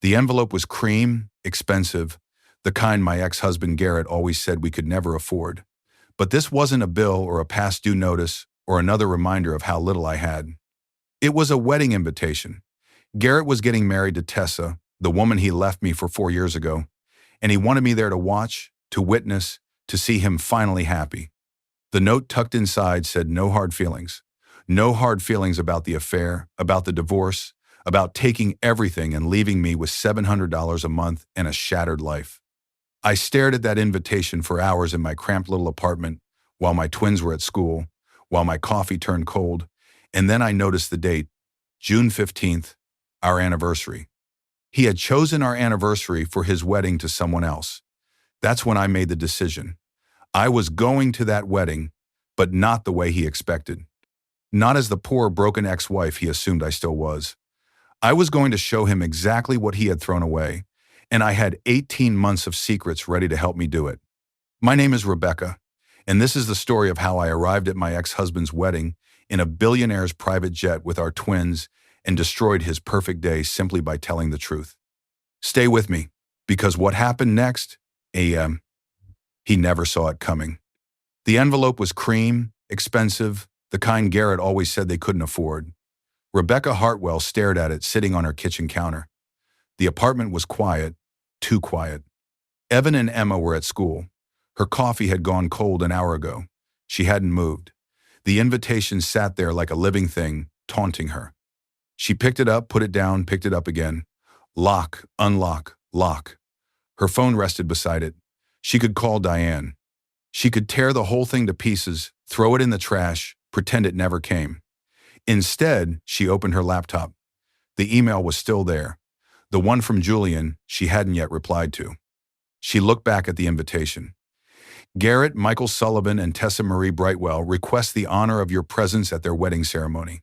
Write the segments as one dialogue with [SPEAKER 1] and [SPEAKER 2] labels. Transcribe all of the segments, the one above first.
[SPEAKER 1] The envelope was cream, expensive, the kind my ex-husband Garrett always said we could never afford. But this wasn't a bill or a past due notice or another reminder of how little I had. It was a wedding invitation. Garrett was getting married to Tessa, the woman he left me for 4 years ago, and he wanted me there to watch, to witness, to see him finally happy. The note tucked inside said no hard feelings. No hard feelings about the affair, about the divorce, about taking everything and leaving me with $700 a month and a shattered life. I stared at that invitation for hours in my cramped little apartment while my twins were at school, while my coffee turned cold, and then I noticed the date, June 15th, our anniversary. He had chosen our anniversary for his wedding to someone else. That's when I made the decision. I was going to that wedding, but not the way he expected. Not as the poor, broken ex-wife he assumed I still was. I was going to show him exactly what he had thrown away, and I had 18 months of secrets ready to help me do it. My name is Rebecca, and this is the story of how I arrived at my ex-husband's wedding in a billionaire's private jet with our twins and destroyed his perfect day simply by telling the truth. Stay with me, because what happened next, he never saw it coming. The envelope was cream, expensive, the kind Garrett always said they couldn't afford. Rebecca Hartwell stared at it sitting on her kitchen counter. The apartment was quiet, too quiet. Evan and Emma were at school. Her coffee had gone cold an hour ago. She hadn't moved. The invitation sat there like a living thing, taunting her. She picked it up, put it down, picked it up again. Lock, unlock, lock. Her phone rested beside it. She could call Diane. She could tear the whole thing to pieces, throw it in the trash, pretend it never came. Instead, she opened her laptop. The email was still there. The one from Julian she hadn't yet replied to. She looked back at the invitation. Garrett, Michael Sullivan, and Tessa Marie Brightwell request the honor of your presence at their wedding ceremony.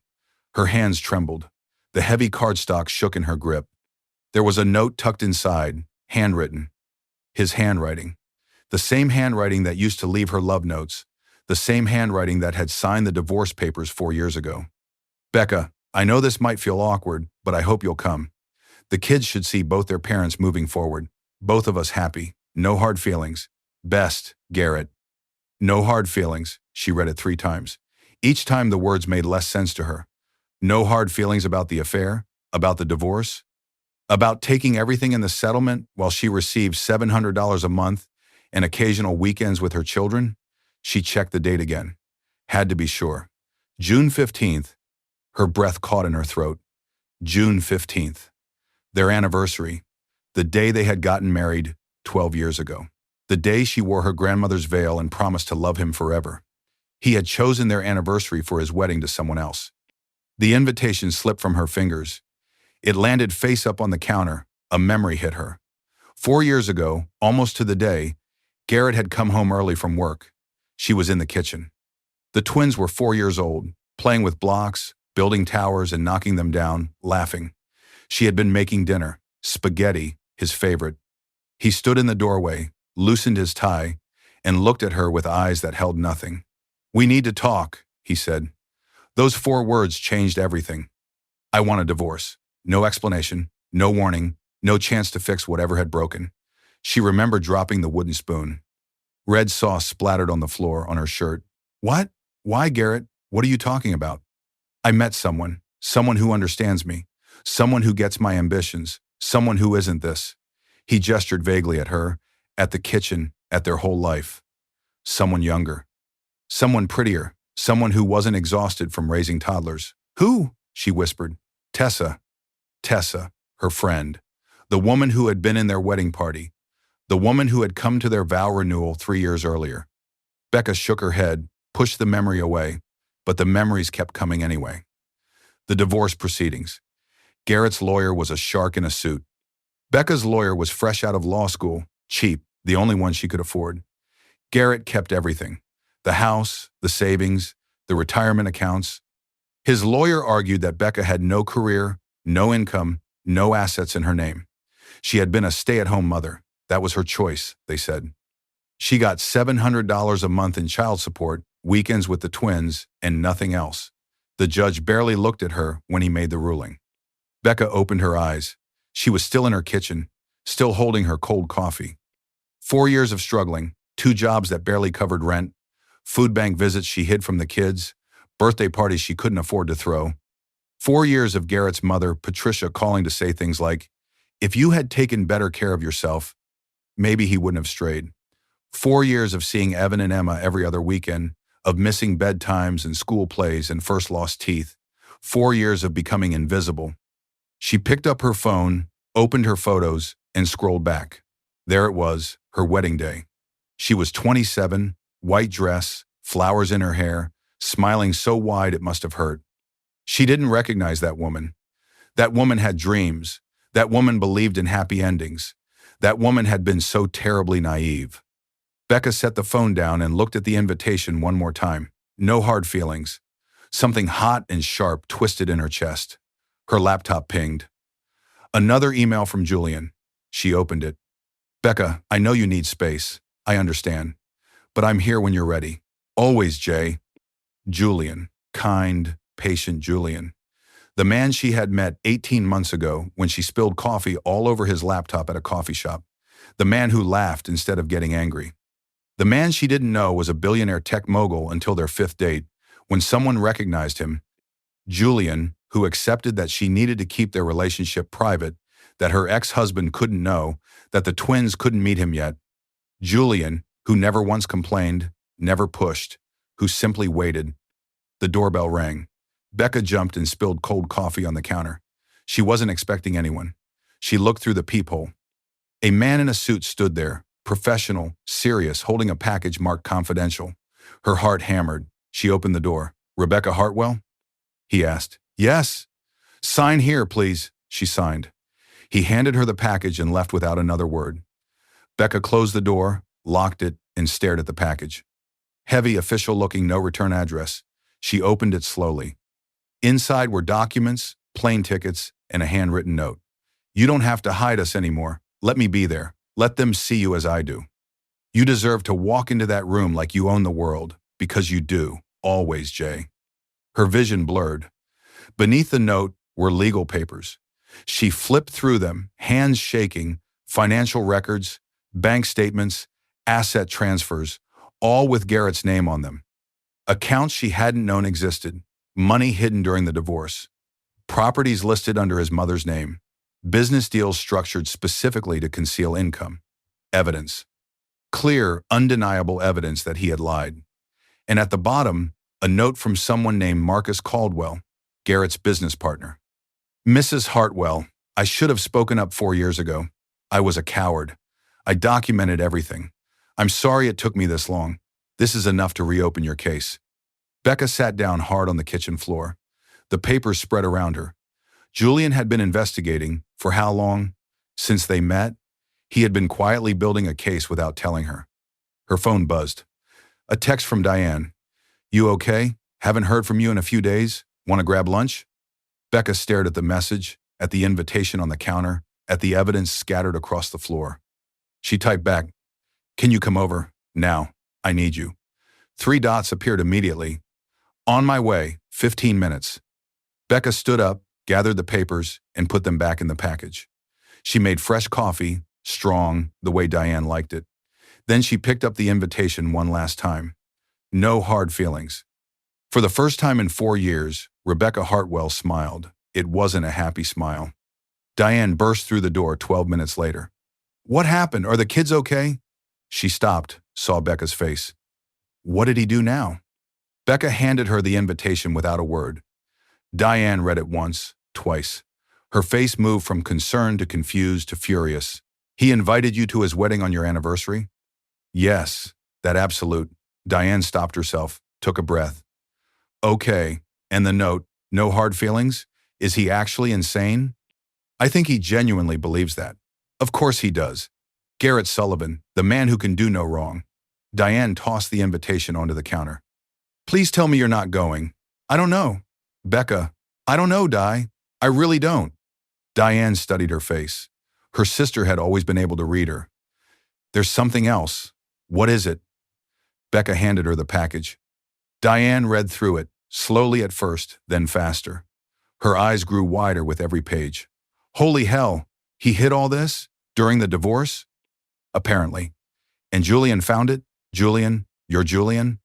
[SPEAKER 1] Her hands trembled. The heavy cardstock shook in her grip. There was a note tucked inside, handwritten. His handwriting. The same handwriting that used to leave her love notes. The same handwriting that had signed the divorce papers 4 years ago. Becca, I know this might feel awkward, but I hope you'll come. The kids should see both their parents moving forward. Both of us happy. No hard feelings. Best, Garrett. No hard feelings. She read it 3 times. Each time the words made less sense to her. No hard feelings about the affair, about the divorce, about taking everything in the settlement while she received $700 a month and occasional weekends with her children. She checked the date again. Had to be sure. June 15th. Her breath caught in her throat. June 15th. Their anniversary. The day they had gotten married 12 years ago. The day she wore her grandmother's veil and promised to love him forever. He had chosen their anniversary for his wedding to someone else. The invitation slipped from her fingers. It landed face up on the counter. A memory hit her. 4 years ago, almost to the day, Garrett had come home early from work. She was in the kitchen. The twins were 4 years old, playing with blocks, building towers and knocking them down, laughing. She had been making dinner, spaghetti, his favorite. He stood in the doorway, loosened his tie, and looked at her with eyes that held nothing. "We need to talk," he said. Those 4 words changed everything. "I want a divorce." No explanation, no warning, no chance to fix whatever had broken. She remembered dropping the wooden spoon. Red sauce splattered on the floor on her shirt. "What? Why, Garrett? What are you talking about?" "I met someone who understands me, someone who gets my ambitions, someone who isn't this." He gestured vaguely at her, at the kitchen, at their whole life. Someone younger. Someone prettier. Someone who wasn't exhausted from raising toddlers. "Who?" she whispered. "Tessa." Tessa, her friend. The woman who had been in their wedding party. The woman who had come to their vow renewal 3 years earlier. Becca shook her head, pushed the memory away, but the memories kept coming anyway. The divorce proceedings. Garrett's lawyer was a shark in a suit. Becca's lawyer was fresh out of law school, cheap, the only one she could afford. Garrett kept everything. The house, the savings, the retirement accounts. His lawyer argued that Becca had no career, no income, no assets in her name. She had been a stay-at-home mother. That was her choice, they said. She got $700 a month in child support, weekends with the twins, and nothing else. The judge barely looked at her when he made the ruling. Becca opened her eyes. She was still in her kitchen, still holding her cold coffee. 4 years of struggling, 2 jobs that barely covered rent, food bank visits she hid from the kids, birthday parties she couldn't afford to throw. 4 years of Garrett's mother, Patricia, calling to say things like, if you had taken better care of yourself, maybe he wouldn't have strayed. 4 years of seeing Evan and Emma every other weekend, of missing bedtimes and school plays and first lost teeth. 4 years of becoming invisible. She picked up her phone, opened her photos, and scrolled back. There it was, her wedding day. She was 27, white dress, flowers in her hair, smiling so wide it must have hurt. She didn't recognize that woman. That woman had dreams. That woman believed in happy endings. That woman had been so terribly naive. Becca set the phone down and looked at the invitation one more time. No hard feelings. Something hot and sharp twisted in her chest. Her laptop pinged. Another email from Julian. She opened it. Becca, I know you need space. I understand. But I'm here when you're ready. Always, Jay. Julian. Kind, patient Julian. The man she had met 18 months ago when she spilled coffee all over his laptop at a coffee shop. The man who laughed instead of getting angry. The man she didn't know was a billionaire tech mogul until their 5th date, when someone recognized him. Julian, who accepted that she needed to keep their relationship private, that her ex-husband couldn't know, that the twins couldn't meet him yet. Julian, who never once complained, never pushed, who simply waited. The doorbell rang. Becca jumped and spilled cold coffee on the counter. She wasn't expecting anyone. She looked through the peephole. A man in a suit stood there, professional, serious, holding a package marked confidential. Her heart hammered. She opened the door. Rebecca Hartwell? He asked. Yes. Sign here, please, she signed. He handed her the package and left without another word. Becca closed the door, locked it, and stared at the package. Heavy, official-looking no return address. She opened it slowly. Inside were documents, plane tickets, and a handwritten note. You don't have to hide us anymore. Let me be there. Let them see you as I do. You deserve to walk into that room like you own the world, because you do. Always, Jay. Her vision blurred. Beneath the note were legal papers. She flipped through them, hands shaking, financial records, bank statements, asset transfers, all with Garrett's name on them. Accounts she hadn't known existed, money hidden during the divorce, properties listed under his mother's name, business deals structured specifically to conceal income. Evidence. Clear, undeniable evidence that he had lied. And at the bottom, a note from someone named Marcus Caldwell, Garrett's business partner. Mrs. Hartwell, I should have spoken up 4 years ago. I was a coward. I documented everything. I'm sorry it took me this long. This is enough to reopen your case. Becca sat down hard on the kitchen floor. The papers spread around her. Julian had been investigating, for how long? Since they met? He had been quietly building a case without telling her. Her phone buzzed. A text from Diane. You okay? Haven't heard from you in a few days. Want to grab lunch? Becca stared at the message, at the invitation on the counter, at the evidence scattered across the floor. She typed back, Can you come over? Now. I need you. 3 dots appeared immediately. On my way, 15 minutes. Becca stood up, gathered the papers, and put them back in the package. She made fresh coffee, strong, the way Diane liked it. Then she picked up the invitation one last time. No hard feelings. For the first time in 4 years, Rebecca Hartwell smiled. It wasn't a happy smile. Diane burst through the door 12 minutes later. What happened? Are the kids okay? She stopped, saw Becca's face. What did he do now? Becca handed her the invitation without a word. Diane read it once, twice. Her face moved from concerned to confused to furious. He invited you to his wedding on your anniversary? Yes, that absolute. Diane stopped herself, took a breath. Okay, and the note, no hard feelings? Is he actually insane? I think he genuinely believes that. Of course he does. Garrett Sullivan, the man who can do no wrong. Diane tossed the invitation onto the counter. Please tell me you're not going. I don't know. Becca, I don't know, Di. I really don't. Diane studied her face. Her sister had always been able to read her. There's something else. What is it? Becca handed her the package. Diane read through it, slowly at first, then faster. Her eyes grew wider with every page. Holy hell, He hid all this? During the divorce? Apparently. And Julian found it? Julian? Your Julian?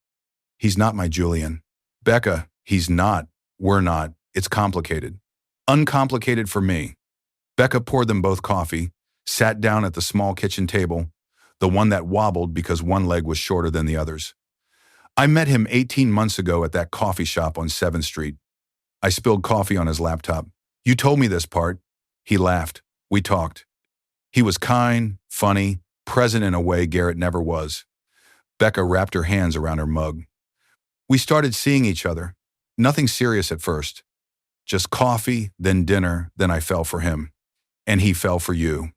[SPEAKER 1] He's not my Julian. Becca, he's not. We're not. It's complicated. Uncomplicated for me. Becca poured them both coffee, sat down at the small kitchen table, the one that wobbled because one leg was shorter than the others. I met him 18 months ago at that coffee shop on 7th Street. I spilled coffee on his laptop. You told me this part. He laughed. We talked. He was kind, funny, present in a way Garrett never was. Becca wrapped her hands around her mug. We started seeing each other. Nothing serious at first. Just coffee, then dinner, then I fell for him. And he fell for you.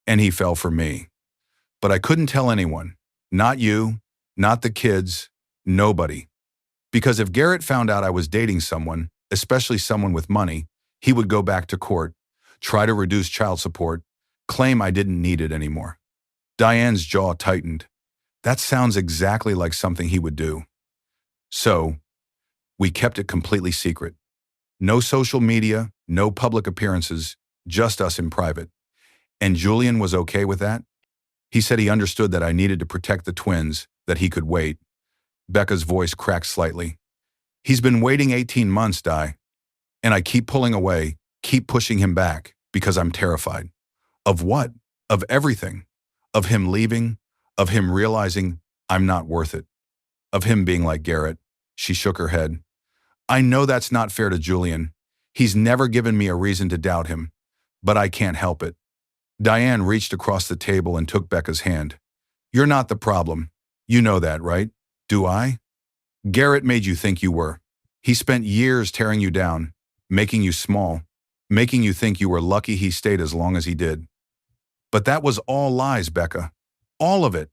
[SPEAKER 1] And he fell for me. But I couldn't tell anyone. Not you, not the kids, nobody. Because if Garrett found out I was dating someone, especially someone with money, he would go back to court, try to reduce child support, claim I didn't need it anymore. Diane's jaw tightened. That sounds exactly like something he would do. So, we kept it completely secret. No social media, no public appearances, just us in private. And Julian was okay with that? He said he understood that I needed to protect the twins, that he could wait. Becca's voice cracked slightly. He's been waiting 18 months, Di. And I keep pulling away, keep pushing him back, because I'm terrified. Of what? Of everything. Of him leaving, of him realizing I'm not worth it. Of him being like Garrett. She shook her head. I know that's not fair to Julian. He's never given me a reason to doubt him. But I can't help it. Diane reached across the table and took Becca's hand. You're not the problem. You know that, right? Do I? Garrett made you think you were. He spent years tearing you down, making you small, making you think you were lucky he stayed as long as he did. But that was all lies, Becca. All of it.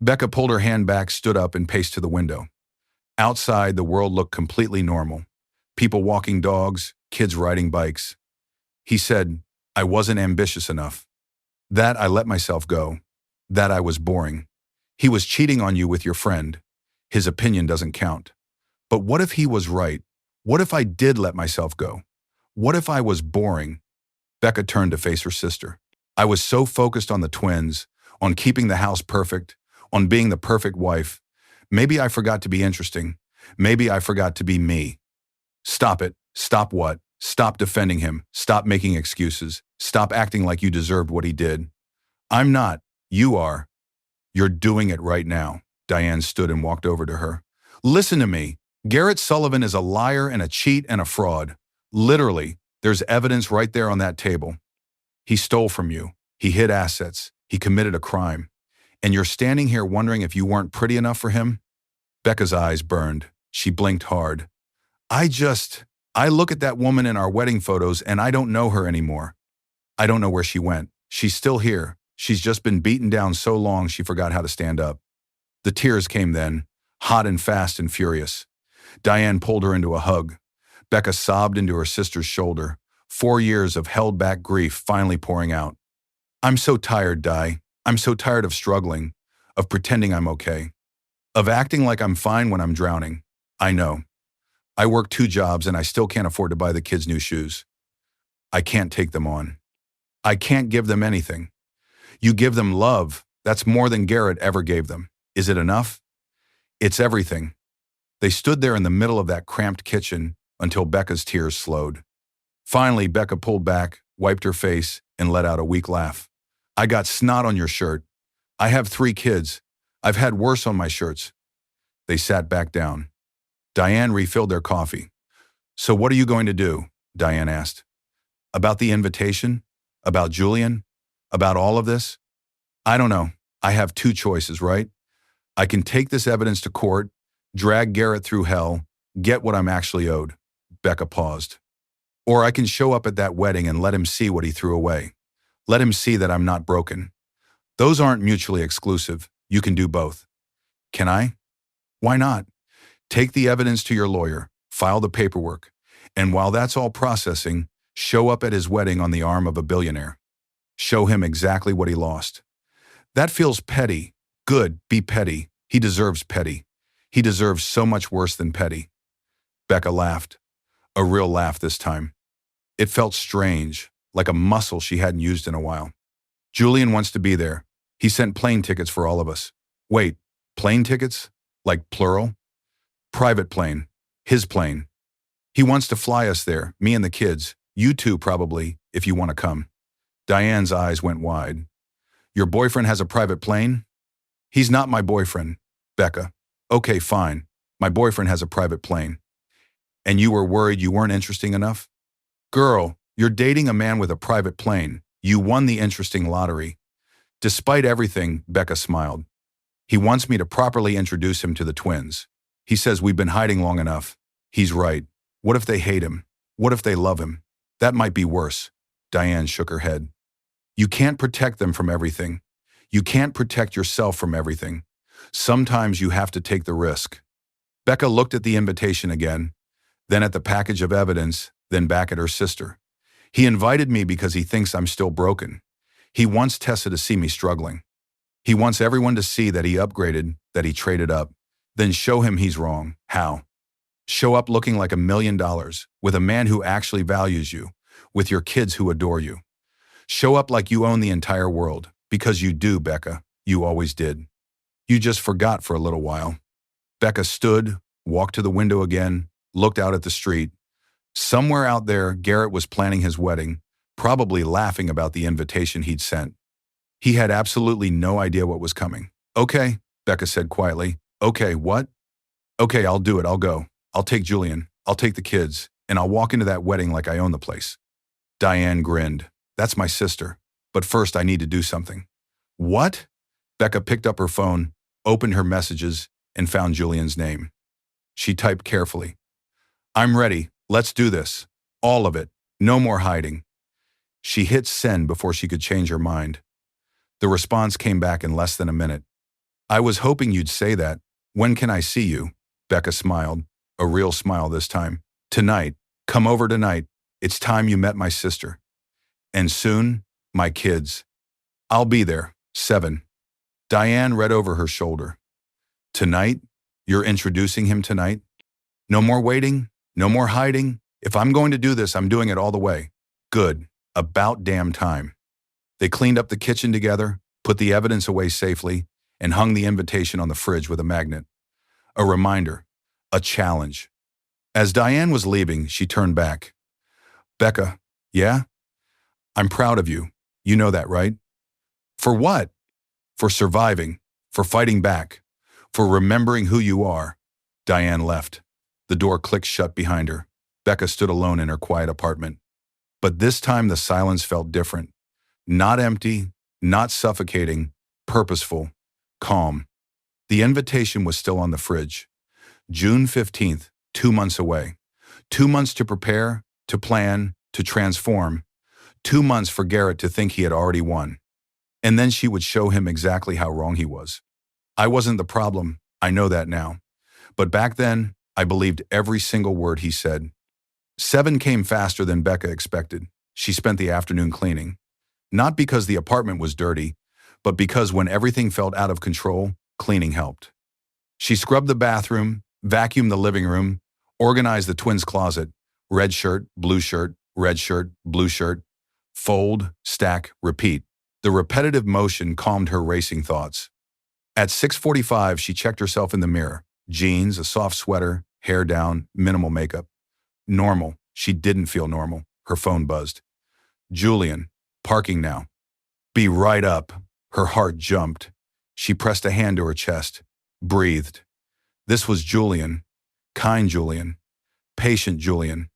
[SPEAKER 1] Becca pulled her hand back, stood up, and paced to the window. Outside, the world looked completely normal. People walking dogs, kids riding bikes. He said, I wasn't ambitious enough. That I let myself go. That I was boring. He was cheating on you with your friend. His opinion doesn't count. But what if he was right? What if I did let myself go? What if I was boring? Becca turned to face her sister. I was so focused on the twins, on keeping the house perfect, on being the perfect wife. Maybe I forgot to be interesting. Maybe I forgot to be me. Stop it. Stop what? Stop defending him. Stop making excuses. Stop acting like you deserved what he did. I'm not. You are. You're doing it right now. Diane stood and walked over to her. Listen to me. Garrett Sullivan is a liar and a cheat and a fraud. Literally, there's evidence right there on that table. He stole from you. He hid assets. He committed a crime. And you're standing here wondering if you weren't pretty enough for him? Becca's eyes burned. She blinked hard. I look at that woman in our wedding photos and I don't know her anymore. I don't know where she went. She's still here. She's just been beaten down so long she forgot how to stand up. The tears came then, hot and fast and furious. Diane pulled her into a hug. Becca sobbed into her sister's shoulder, 4 years of held-back grief finally pouring out. I'm so tired, Di. I'm so tired of struggling, of pretending I'm okay, of acting like I'm fine when I'm drowning. I know. I work 2 jobs and I still can't afford to buy the kids new shoes. I can't take them on. I can't give them anything. You give them love. That's more than Garrett ever gave them. Is it enough? It's everything. They stood there in the middle of that cramped kitchen until Becca's tears slowed. Finally, Becca pulled back, wiped her face, and let out a weak laugh. I got snot on your shirt. I have 3 kids. I've had worse on my shirts. They sat back down. Diane refilled their coffee. So what are you going to do? Diane asked. About the invitation? About Julian? About all of this? I don't know. I have 2 choices, right? I can take this evidence to court, drag Garrett through hell, get what I'm actually owed. Becca paused. Or I can show up at that wedding and let him see what he threw away. Let him see that I'm not broken. Those aren't mutually exclusive. You can do both. Can I? Why not? Take the evidence to your lawyer, file the paperwork, and while that's all processing, show up at his wedding on the arm of a billionaire. Show him exactly what he lost. That feels petty. Good, be petty. He deserves petty. He deserves so much worse than petty. Becca laughed. A real laugh this time. It felt strange, like a muscle she hadn't used in a while. Julian wants to be there. He sent plane tickets for all of us. Wait, plane tickets? Like plural? Private plane. His plane. He wants to fly us there, me and the kids. You too, probably, if you want to come. Diane's eyes went wide. Your boyfriend has a private plane? He's not my boyfriend, Becca. Okay, fine. My boyfriend has a private plane. And you were worried you weren't interesting enough? Girl, you're dating a man with a private plane. You won the interesting lottery. Despite everything, Becca smiled. He wants me to properly introduce him to the twins. He says we've been hiding long enough. He's right. What if they hate him? What if they love him? That might be worse. Diane shook her head. You can't protect them from everything. You can't protect yourself from everything. Sometimes you have to take the risk. Becca looked at the invitation again, then at the package of evidence, then back at her sister. He invited me because he thinks I'm still broken. He wants Tessa to see me struggling. He wants everyone to see that he upgraded, that he traded up. Then show him he's wrong. How? Show up looking like $1 million, with a man who actually values you, with your kids who adore you. Show up like you own the entire world, because you do, Becca. You always did. You just forgot for a little while. Becca stood, walked to the window again, looked out at the street. Somewhere out there, Garrett was planning his wedding, probably laughing about the invitation he'd sent. He had absolutely no idea what was coming. Okay, Becca said quietly. Okay, what? Okay, I'll do it. I'll go. I'll take Julian. I'll take the kids. And I'll walk into that wedding like I own the place. Diane grinned. That's my sister. But first I need to do something. What? Becca picked up her phone, opened her messages, and found Julian's name. She typed carefully. I'm ready. Let's do this. All of it. No more hiding. She hit send before she could change her mind. The response came back in less than a minute. I was hoping you'd say that. When can I see you? Becca smiled, a real smile this time. Tonight. Come over tonight. It's time you met my sister. And soon, my kids. I'll be there. 7. Diane read over her shoulder. Tonight? You're introducing him tonight? No more waiting? No more hiding? If I'm going to do this, I'm doing it all the way. Good. About damn time. They cleaned up the kitchen together, put the evidence away safely, and hung the invitation on the fridge with a magnet. A reminder. A challenge. As Diane was leaving, she turned back. Becca, yeah? I'm proud of you. You know that, right? For what? For surviving, for fighting back, for remembering who you are. Diane left. The door clicked shut behind her. Becca stood alone in her quiet apartment. But this time the silence felt different. Not empty, not suffocating, purposeful, calm. The invitation was still on the fridge. June 15th, 2 months away. 2 months to prepare, to plan, to transform. 2 months for Garrett to think he had already won. And then she would show him exactly how wrong he was. I wasn't the problem, I know that now. But back then, I believed every single word he said. 7 came faster than Becca expected. She spent the afternoon cleaning. Not because the apartment was dirty, but because when everything felt out of control, cleaning helped. She scrubbed the bathroom, vacuumed the living room, organized the twins' closet, red shirt, blue shirt, red shirt, blue shirt, fold, stack, repeat. The repetitive motion calmed her racing thoughts. At 6:45, she checked herself in the mirror. Jeans, a soft sweater, hair down, minimal makeup. Normal. She didn't feel normal. Her phone buzzed. Julian. Parking now. Be right up. Her heart jumped. She pressed a hand to her chest. Breathed. This was Julian. Kind Julian. Patient Julian.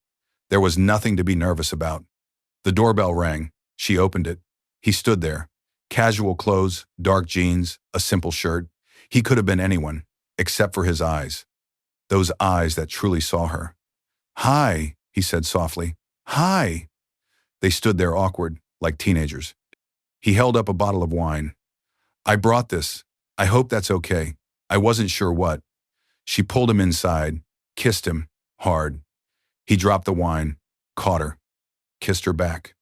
[SPEAKER 1] There was nothing to be nervous about. The doorbell rang. She opened it. He stood there. Casual clothes, dark jeans, a simple shirt. He could have been anyone, except for his eyes. Those eyes that truly saw her. Hi, he said softly. Hi. They stood there awkward, like teenagers. He held up a bottle of wine. I brought this. I hope that's okay. I wasn't sure what. She pulled him inside, kissed him, hard. He dropped the wine, caught her, kissed her back.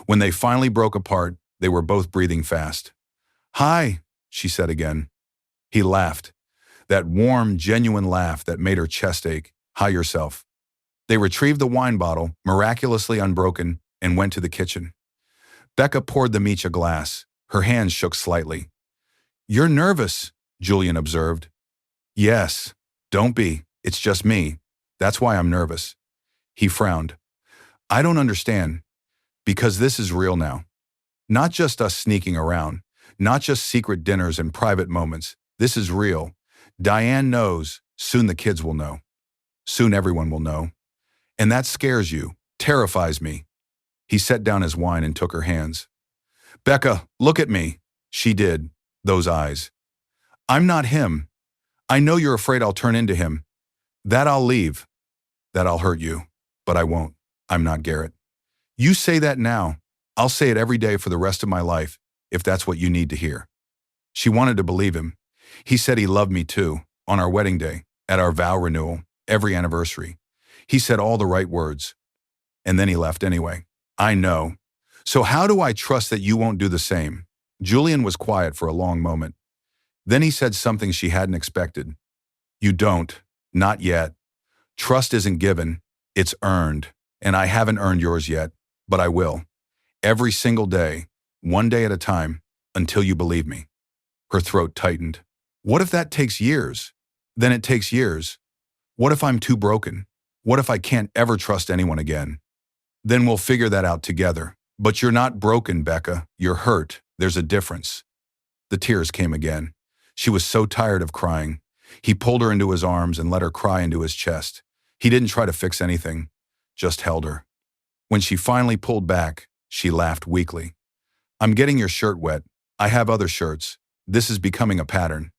[SPEAKER 1] When they finally broke apart, they were both breathing fast. Hi, she said again. He laughed. That warm, genuine laugh that made her chest ache. Hi yourself. They retrieved the wine bottle, miraculously unbroken, and went to the kitchen. Becca poured them each a glass. Her hands shook slightly. "You're nervous," Julian observed. "Yes. Don't be. It's just me. That's why I'm nervous." He frowned. "I don't understand. Because this is real now. Not just us sneaking around. Not just secret dinners and private moments. This is real. Diane knows. Soon the kids will know. Soon everyone will know. And that scares you. Terrifies me." He set down his wine and took her hands. "Becca, look at me." She did. Those eyes. "I'm not him. I know you're afraid I'll turn into him. That I'll leave. That I'll hurt you. But I won't. I'm not Garrett. You say that now. I'll say it every day for the rest of my life, if that's what you need to hear." She wanted to believe him. He said he loved me too, on our wedding day, at our vow renewal, every anniversary. He said all the right words. And then he left anyway. "I know. So how do I trust that you won't do the same?" Julian was quiet for a long moment. Then he said something she hadn't expected. "You don't. Not yet. Trust isn't given. It's earned. And I haven't earned yours yet, but I will. Every single day, one day at a time, until you believe me." Her throat tightened. "What if that takes years? Then it takes years. What if I'm too broken? What if I can't ever trust anyone again? Then we'll figure that out together. But you're not broken, Becca. You're hurt. There's a difference." The tears came again. She was so tired of crying. He pulled her into his arms and let her cry into his chest. He didn't try to fix anything, just held her. When she finally pulled back, she laughed weakly. "I'm getting your shirt wet. I have other shirts. This is becoming a pattern.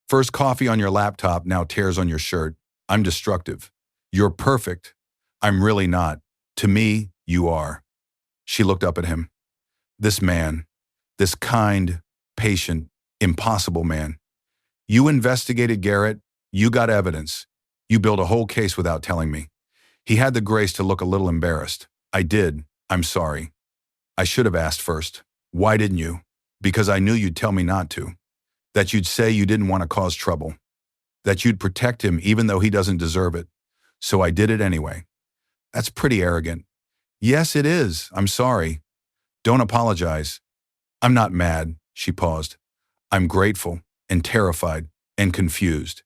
[SPEAKER 1] First coffee on your laptop, now tears on your shirt. I'm destructive. You're perfect. I'm really not. To me, you are." She looked up at him. This man, this kind, patient, impossible man. "You investigated Garrett. You got evidence. You built a whole case without telling me." He had the grace to look a little embarrassed. "I did. I'm sorry. I should have asked first. Why didn't you?" "Because I knew you'd tell me not to. That you'd say you didn't want to cause trouble. That you'd protect him even though he doesn't deserve it. So I did it anyway." "That's pretty arrogant." "Yes, it is. I'm sorry. Don't apologize." "I'm not mad." She paused. "I'm grateful and terrified and confused.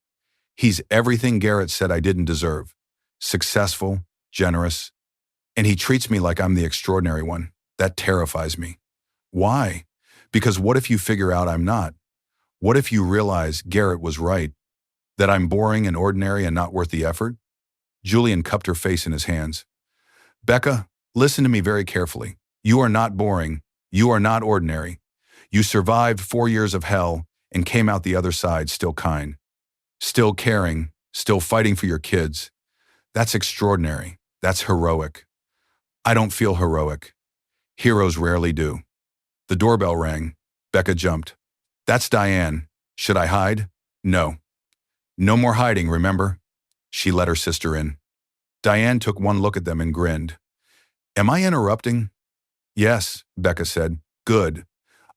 [SPEAKER 1] He's everything Garrett said I didn't deserve. Successful, generous, and he treats me like I'm the extraordinary one. That terrifies me." "Why?" "Because what if you figure out I'm not? What if you realize Garrett was right? That I'm boring and ordinary and not worth the effort?" Julian cupped her face in his hands. "Becca, listen to me very carefully. You are not boring. You are not ordinary. You survived 4 years of hell and came out the other side still kind. Still caring. Still fighting for your kids. That's extraordinary. That's heroic. I don't feel heroic. Heroes rarely do." The doorbell rang. Becca jumped. "That's Diane. Should I hide?" "No. No more hiding, remember?" She let her sister in. Diane took one look at them and grinned. "Am I interrupting?" "Yes," Becca said. "Good.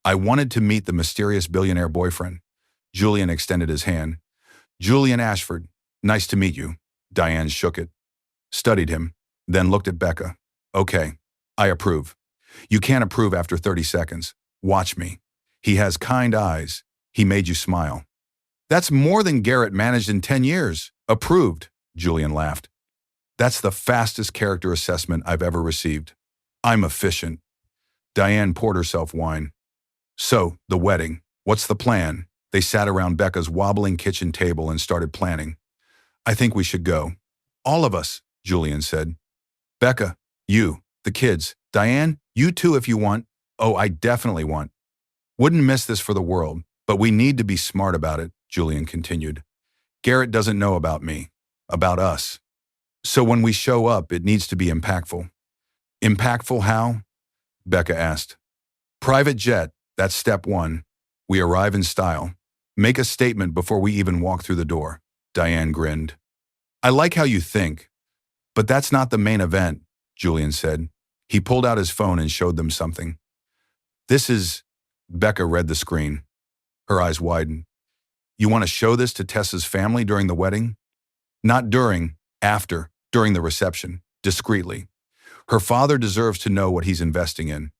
[SPEAKER 1] I wanted to meet the mysterious billionaire boyfriend." Julian extended his hand. "Julian Ashford. Nice to meet you." Diane shook it, studied him, then looked at Becca. "Okay, I approve. You can't approve after 30 seconds. Watch me. He has kind eyes. He made you smile." "That's more than Garrett managed in 10 years. Approved," Julian laughed. "That's the fastest character assessment I've ever received. I'm efficient." Diane poured herself wine. "So, the wedding. What's the plan?" They sat around Becca's wobbling kitchen table and started planning. "I think we should go." "All of us," Julian said. "Becca, you, the kids. Diane, you too if you want." "Oh, I definitely want." "Wouldn't miss this for the world, but we need to be smart about it," Julian continued. "Garrett doesn't know about me, about us. So when we show up, it needs to be impactful." "Impactful how?" Becca asked. "Private jet, that's step one. We arrive in style. Make a statement before we even walk through the door." Diane grinned. "I like how you think. But that's not the main event," Julian said. He pulled out his phone and showed them something. "This is..." Becca read the screen. Her eyes widened. "You want to show this to Tessa's family during the wedding?" "Not during, after, during the reception, discreetly. Her father deserves to know what he's investing in."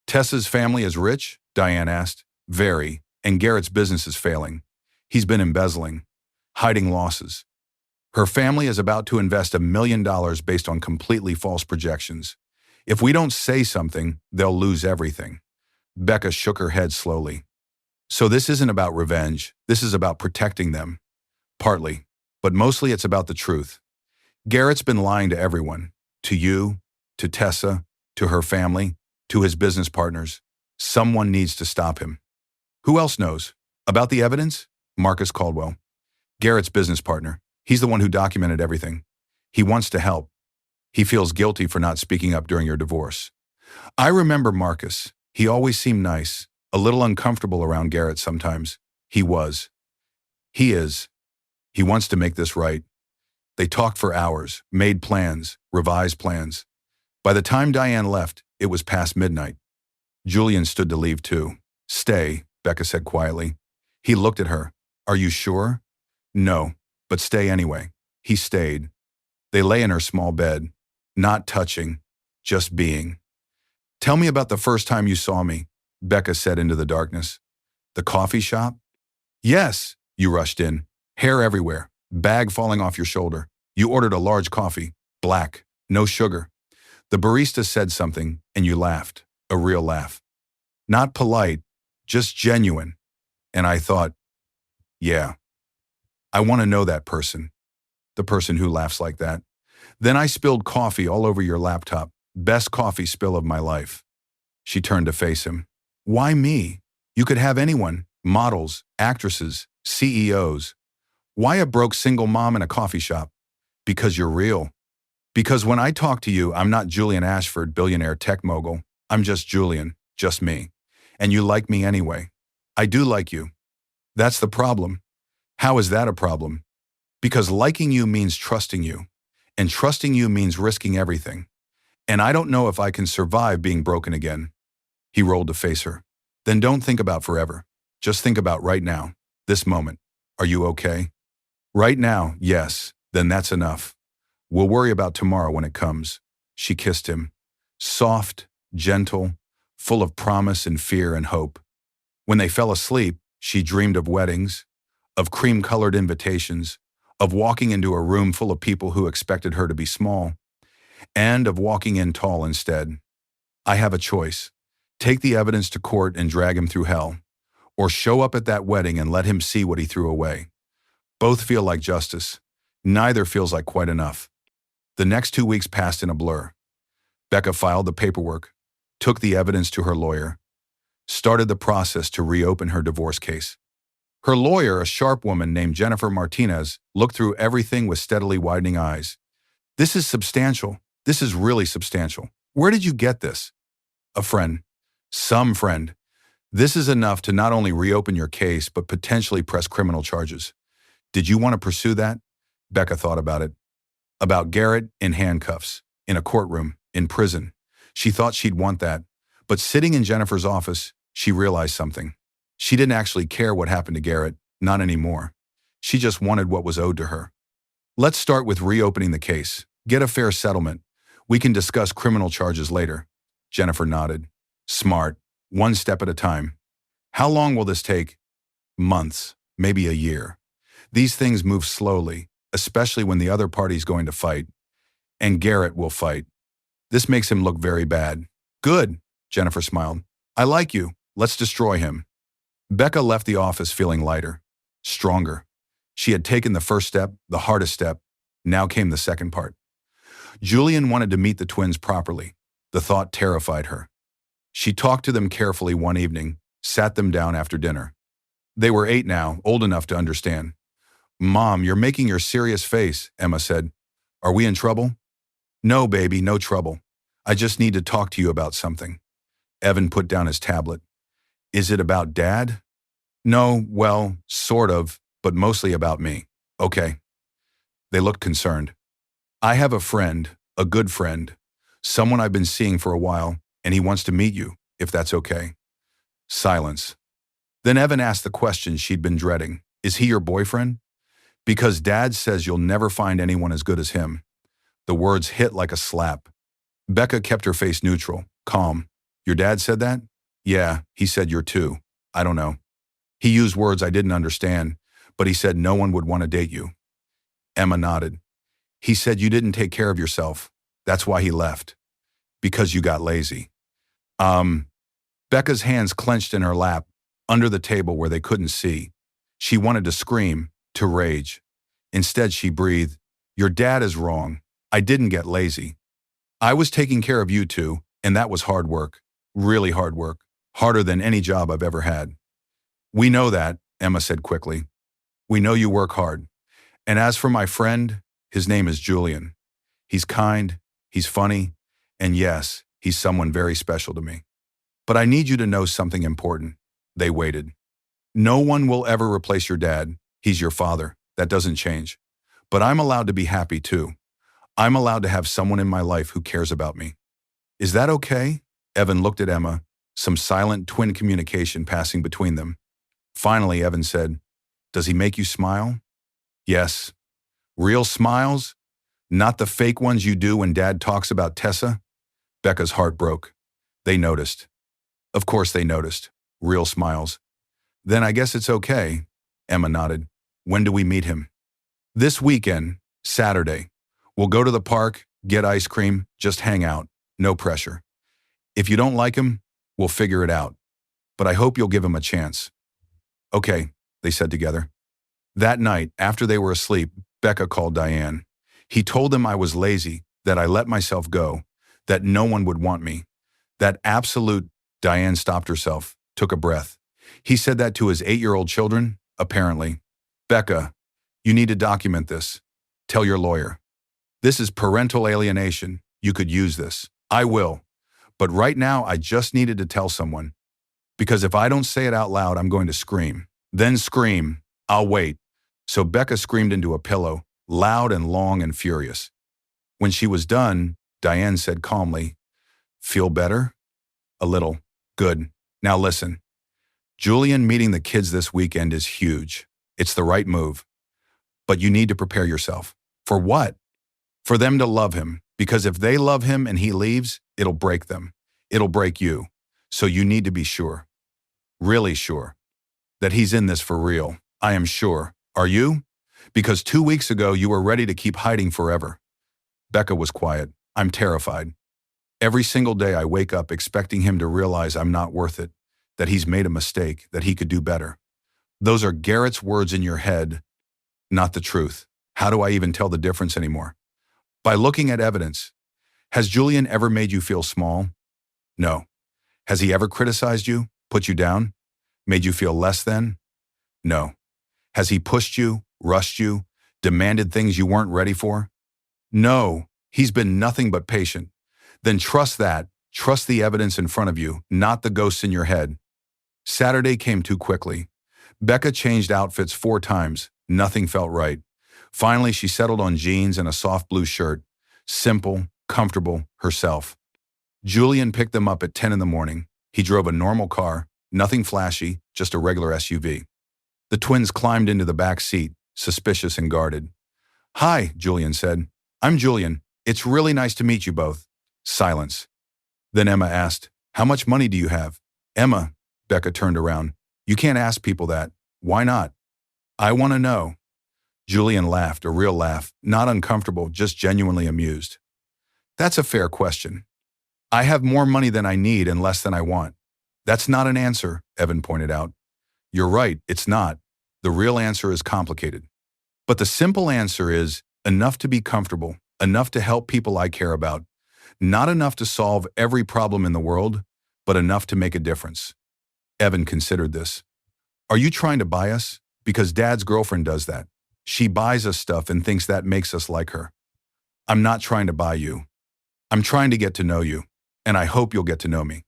[SPEAKER 1] Tessa's family is rich? Diane asked. Very. And Garrett's business is failing. He's been embezzling, hiding losses. Her family is about to invest $1 million based on completely false projections. If we don't say something, they'll lose everything. Becca shook her head slowly. So this isn't about revenge. This is about protecting them. Partly. But mostly it's about the truth. Garrett's been lying to everyone. To you, to Tessa, to her family, to his business partners. Someone needs to stop him. Who else knows? About the evidence? Marcus Caldwell. Garrett's business partner. He's the one who documented everything. He wants to help. He feels guilty for not speaking up during your divorce. I remember Marcus. He always seemed nice, a little uncomfortable around Garrett sometimes. He was. He is. He wants to make this right. They talked for hours, made plans, revised plans. By the time Diane left, it was past midnight. Julian stood to leave too. Stay, Becca said quietly. He looked at her. Are you sure? No, but stay anyway. He stayed. They lay in her small bed, not touching, just being. Tell me about the first time you saw me, Becca said into the darkness. The coffee shop? Yes, you rushed in. Hair everywhere, bag falling off your shoulder. You ordered a large coffee, black, no sugar. The barista said something, and you laughed, a real laugh. Not polite, just genuine. And I thought, yeah, I want to know that person, the person who laughs like that. Then I spilled coffee all over your laptop, best coffee spill of my life. She turned to face him. Why me? You could have anyone, models, actresses, CEOs. Why a broke single mom in a coffee shop? Because you're real. Because when I talk to you, I'm not Julian Ashford, billionaire tech mogul. I'm just Julian, just me. And you like me anyway. I do like you. That's the problem. How is that a problem? Because liking you means trusting you. And trusting you means risking everything. And I don't know if I can survive being broken again. He rolled to face her. Then don't think about forever. Just think about right now, this moment. Are you okay? Right now, yes, then that's enough. We'll worry about tomorrow when it comes. She kissed him. Soft, gentle, full of promise and fear and hope. When they fell asleep, she dreamed of weddings, of cream-colored invitations, of walking into a room full of people who expected her to be small, and of walking in tall instead. I have a choice. Take the evidence to court and drag him through hell, or show up at that wedding and let him see what he threw away. Both feel like justice. Neither feels like quite enough. The next 2 weeks passed in a blur. Becca filed the paperwork, took the evidence to her lawyer, started the process to reopen her divorce case. Her lawyer, a sharp woman named Jennifer Martinez, looked through everything with steadily widening eyes. This is substantial. This is really substantial. Where did you get this? A friend. Some friend. This is enough to not only reopen your case, but potentially press criminal charges. Did you want to pursue that? Becca thought about it. About Garrett in handcuffs, in a courtroom, in prison. She thought she'd want that. But sitting in Jennifer's office, she realized something. She didn't actually care what happened to Garrett, not anymore. She just wanted what was owed to her. Let's start with reopening the case. Get a fair settlement. We can discuss criminal charges later. Jennifer nodded. Smart. One step at a time. How long will this take? Months, maybe a year. These things move slowly, especially when the other party's going to fight. And Garrett will fight. This makes him look very bad. Good, Jennifer smiled. I like you. Let's destroy him. Becca left the office feeling lighter, stronger. She had taken the first step, the hardest step. Now came the second part. Julian wanted to meet the twins properly. The thought terrified her. She talked to them carefully one evening, sat them down after dinner. They were 8 now, old enough to understand. Mom, you're making your serious face, Emma said. Are we in trouble? No, baby, no trouble. I just need to talk to you about something. Evan put down his tablet. Is it about Dad? No, well, sort of, but mostly about me. Okay. They looked concerned. I have a friend, a good friend, someone I've been seeing for a while, and he wants to meet you, if that's okay. Silence. Then Evan asked the question she'd been dreading. Is he your boyfriend? Because Dad says you'll never find anyone as good as him. The words hit like a slap. Becca kept her face neutral, calm. Your dad said that? Yeah, he said you're too. I don't know. He used words I didn't understand, but he said no one would want to date you. Emma nodded. He said you didn't take care of yourself. That's why he left. Because you got lazy. Um, Becca's hands clenched in her lap, under the table where they couldn't see. She wanted to scream, to rage. Instead, she breathed, your dad is wrong. I didn't get lazy. I was taking care of you two, and that was hard work. Really hard work. Harder than any job I've ever had. We know that, Emma said quickly. We know you work hard. And as for my friend, his name is Julian. He's kind, he's funny, and yes, he's someone very special to me. But I need you to know something important. They waited. No one will ever replace your dad. He's your father. That doesn't change. But I'm allowed to be happy too. I'm allowed to have someone in my life who cares about me. Is that okay? Evan looked at Emma, some silent twin communication passing between them. Finally, Evan said, does he make you smile? Yes. Real smiles? Not the fake ones you do when Dad talks about Tessa? Becca's heart broke. They noticed. Of course they noticed. Real smiles. Then I guess it's okay, Emma nodded. When do we meet him? This weekend, Saturday. We'll go to the park, get ice cream, just hang out. No pressure. If you don't like him, we'll figure it out. But I hope you'll give him a chance. Okay, they said together. That night, after they were asleep, Becca called Diane. He told them I was lazy, that I let myself go, that no one would want me. That absolute. Diane stopped herself, took a breath. He said that to his 8-year-old children, apparently. Becca, you need to document this. Tell your lawyer. This is parental alienation. You could use this. I will. But right now, I just needed to tell someone. Because if I don't say it out loud, I'm going to scream. Then scream. I'll wait. So Becca screamed into a pillow, loud and long and furious. When she was done, Diane said calmly, feel better? A little. Good. Now listen. Julian meeting the kids this weekend is huge. It's the right move. But you need to prepare yourself. For what? For them to love him. Because if they love him and he leaves, it'll break them. It'll break you. So you need to be sure. Really sure. That he's in this for real. I am sure. Are you? Because 2 weeks ago you were ready to keep hiding forever. Becca was quiet. I'm terrified. Every single day I wake up expecting him to realize I'm not worth it, that he's made a mistake, that he could do better. Those are Garrett's words in your head, not the truth. How do I even tell the difference anymore? By looking at evidence. Has Julian ever made you feel small? No. Has he ever criticized you, put you down, made you feel less than? No. Has he pushed you, rushed you, demanded things you weren't ready for? No. He's been nothing but patient. Then trust that. Trust the evidence in front of you, not the ghosts in your head. Saturday came too quickly. Becca changed outfits 4 times. Nothing felt right. Finally, she settled on jeans and a soft blue shirt. Simple, comfortable, herself. Julian picked them up at 10 in the morning. He drove a normal car, nothing flashy, just a regular SUV. The twins climbed into the back seat, suspicious and guarded. Hi, Julian said. I'm Julian. It's really nice to meet you both. Silence. Then Emma asked, how much money do you have? Emma, Becca turned around. You can't ask people that. Why not? I want to know. Julian laughed, a real laugh, not uncomfortable, just genuinely amused. That's a fair question. I have more money than I need and less than I want. That's not an answer, Evan pointed out. You're right, it's not. The real answer is complicated. But the simple answer is enough to be comfortable, enough to help people I care about. Not enough to solve every problem in the world, but enough to make a difference. Evan considered this. Are you trying to buy us? Because Dad's girlfriend does that. She buys us stuff and thinks that makes us like her. I'm not trying to buy you. I'm trying to get to know you, and I hope you'll get to know me.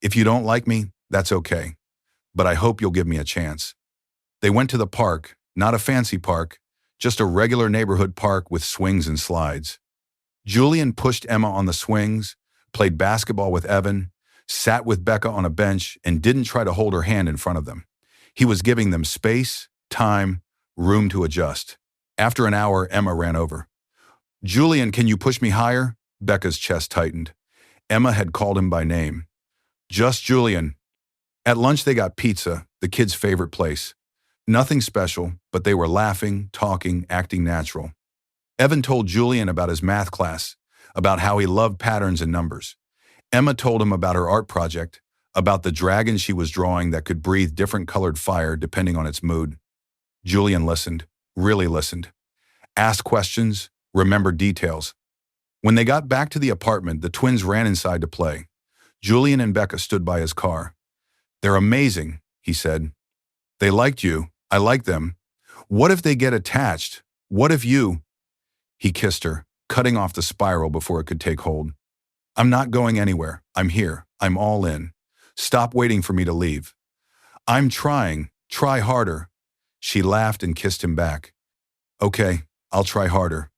[SPEAKER 1] If you don't like me, that's okay. But I hope you'll give me a chance. They went to the park, not a fancy park, just a regular neighborhood park with swings and slides. Julian pushed Emma on the swings, played basketball with Evan, sat with Becca on a bench, and didn't try to hold her hand in front of them. He was giving them space, time, room to adjust. After an hour, Emma ran over. Julian, can you push me higher? Becca's chest tightened. Emma had called him by name. Just Julian. At lunch they got pizza, the kids' favorite place. Nothing special, but they were laughing, talking, acting natural. Evan told Julian about his math class, about how he loved patterns and numbers. Emma told him about her art project, about the dragon she was drawing that could breathe different colored fire depending on its mood. Julian listened, really listened. Asked questions, remembered details. When they got back to the apartment, the twins ran inside to play. Julian and Becca stood by his car. "They're amazing," he said. "They liked you. I like them. What if they get attached? What if you—" He kissed her, cutting off the spiral before it could take hold. "I'm not going anywhere. I'm here. I'm all in. Stop waiting for me to leave." "I'm trying. Try harder." She laughed and kissed him back. "Okay, I'll try harder."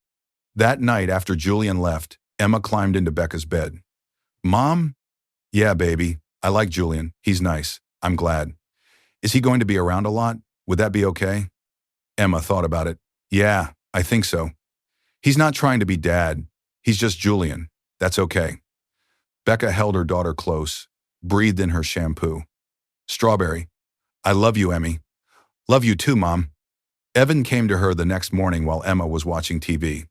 [SPEAKER 1] That night after Julian left, Emma climbed into Becca's bed. "Mom?" "Yeah, baby. I like Julian. He's nice. I'm glad. Is he going to be around a lot? Would that be okay?" Emma thought about it. "Yeah, I think so. He's not trying to be dad. He's just Julian. That's okay." Becca held her daughter close, breathed in her shampoo. "Strawberry. I love you, Emmy." "Love you too, Mom." Evan came to her the next morning while Emma was watching TV.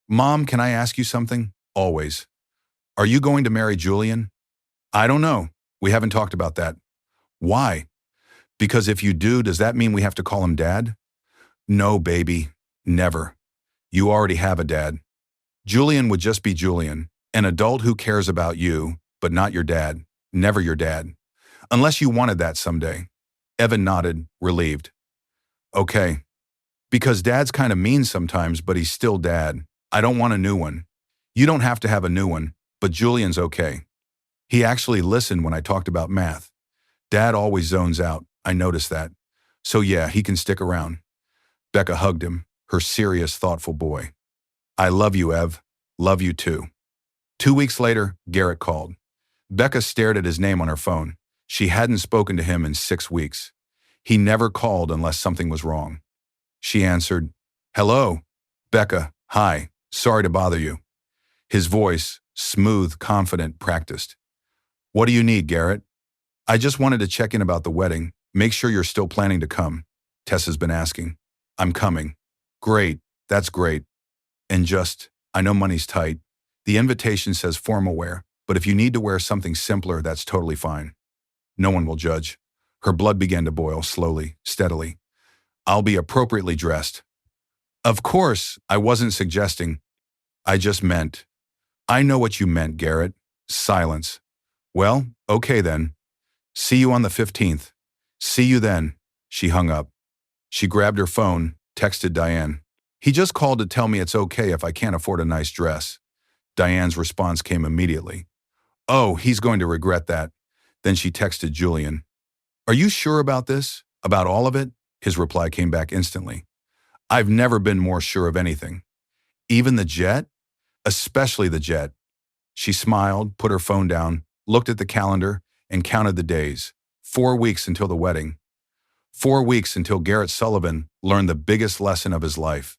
[SPEAKER 1] "Mom, can I ask you something?" "Always." "Are you going to marry Julian?" "I don't know. We haven't talked about that." "Why?" "Because if you do, does that mean we have to call him Dad?" "No, baby. Never. You already have a dad. Julian would just be Julian, an adult who cares about you, but not your dad. Never your dad. Unless you wanted that someday." Evan nodded, relieved. "Okay. Because dad's kind of mean sometimes, but he's still dad. I don't want a new one. You don't have to have a new one, but Julian's okay. He actually listened when I talked about math. Dad always zones out. I noticed that. So yeah, he can stick around." Becca hugged him, her serious, thoughtful boy. "I love you, Ev. Love you too." 2 weeks later, Garrett called. Becca stared at his name on her phone. She hadn't spoken to him in 6 weeks. He never called unless something was wrong. She answered, "Hello." "Becca, hi. Sorry to bother you." His voice, smooth, confident, practiced. "What do you need, Garrett?" "I just wanted to check in about the wedding. Make sure you're still planning to come. Tessa's been asking." "I'm coming." "Great. That's great. And I know money's tight. The invitation says formal wear, but if you need to wear something simpler, that's totally fine. No one will judge." Her blood began to boil slowly, steadily. "I'll be appropriately dressed." "Of course, I wasn't suggesting. I just meant." "I know what you meant, Garrett." Silence. "Well, okay then. See you on the 15th. See you then." She hung up. She grabbed her phone, texted Diane. "He just called to tell me it's okay if I can't afford a nice dress." Diane's response came immediately. "Oh, he's going to regret that." Then she texted Julian. "Are you sure about this? About all of it?" His reply came back instantly. "I've never been more sure of anything. Even the jet? Especially the jet." She smiled, put her phone down, looked at the calendar, and counted the days. 4 weeks until the wedding. 4 weeks until Garrett Sullivan learned the biggest lesson of his life.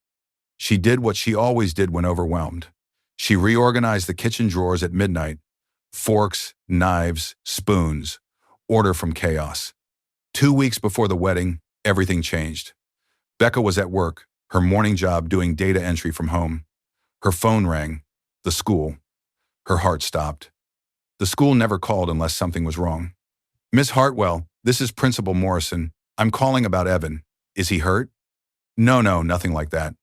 [SPEAKER 1] She did what she always did when overwhelmed. She reorganized the kitchen drawers at midnight. Forks, knives, spoons. Order from chaos. 2 weeks before the wedding, everything changed. Becca was at work, her morning job doing data entry from home. Her phone rang. The school. Her heart stopped. The school never called unless something was wrong. "Miss Hartwell, this is Principal Morrison. I'm calling about Evan. Is he hurt?" No, nothing like that.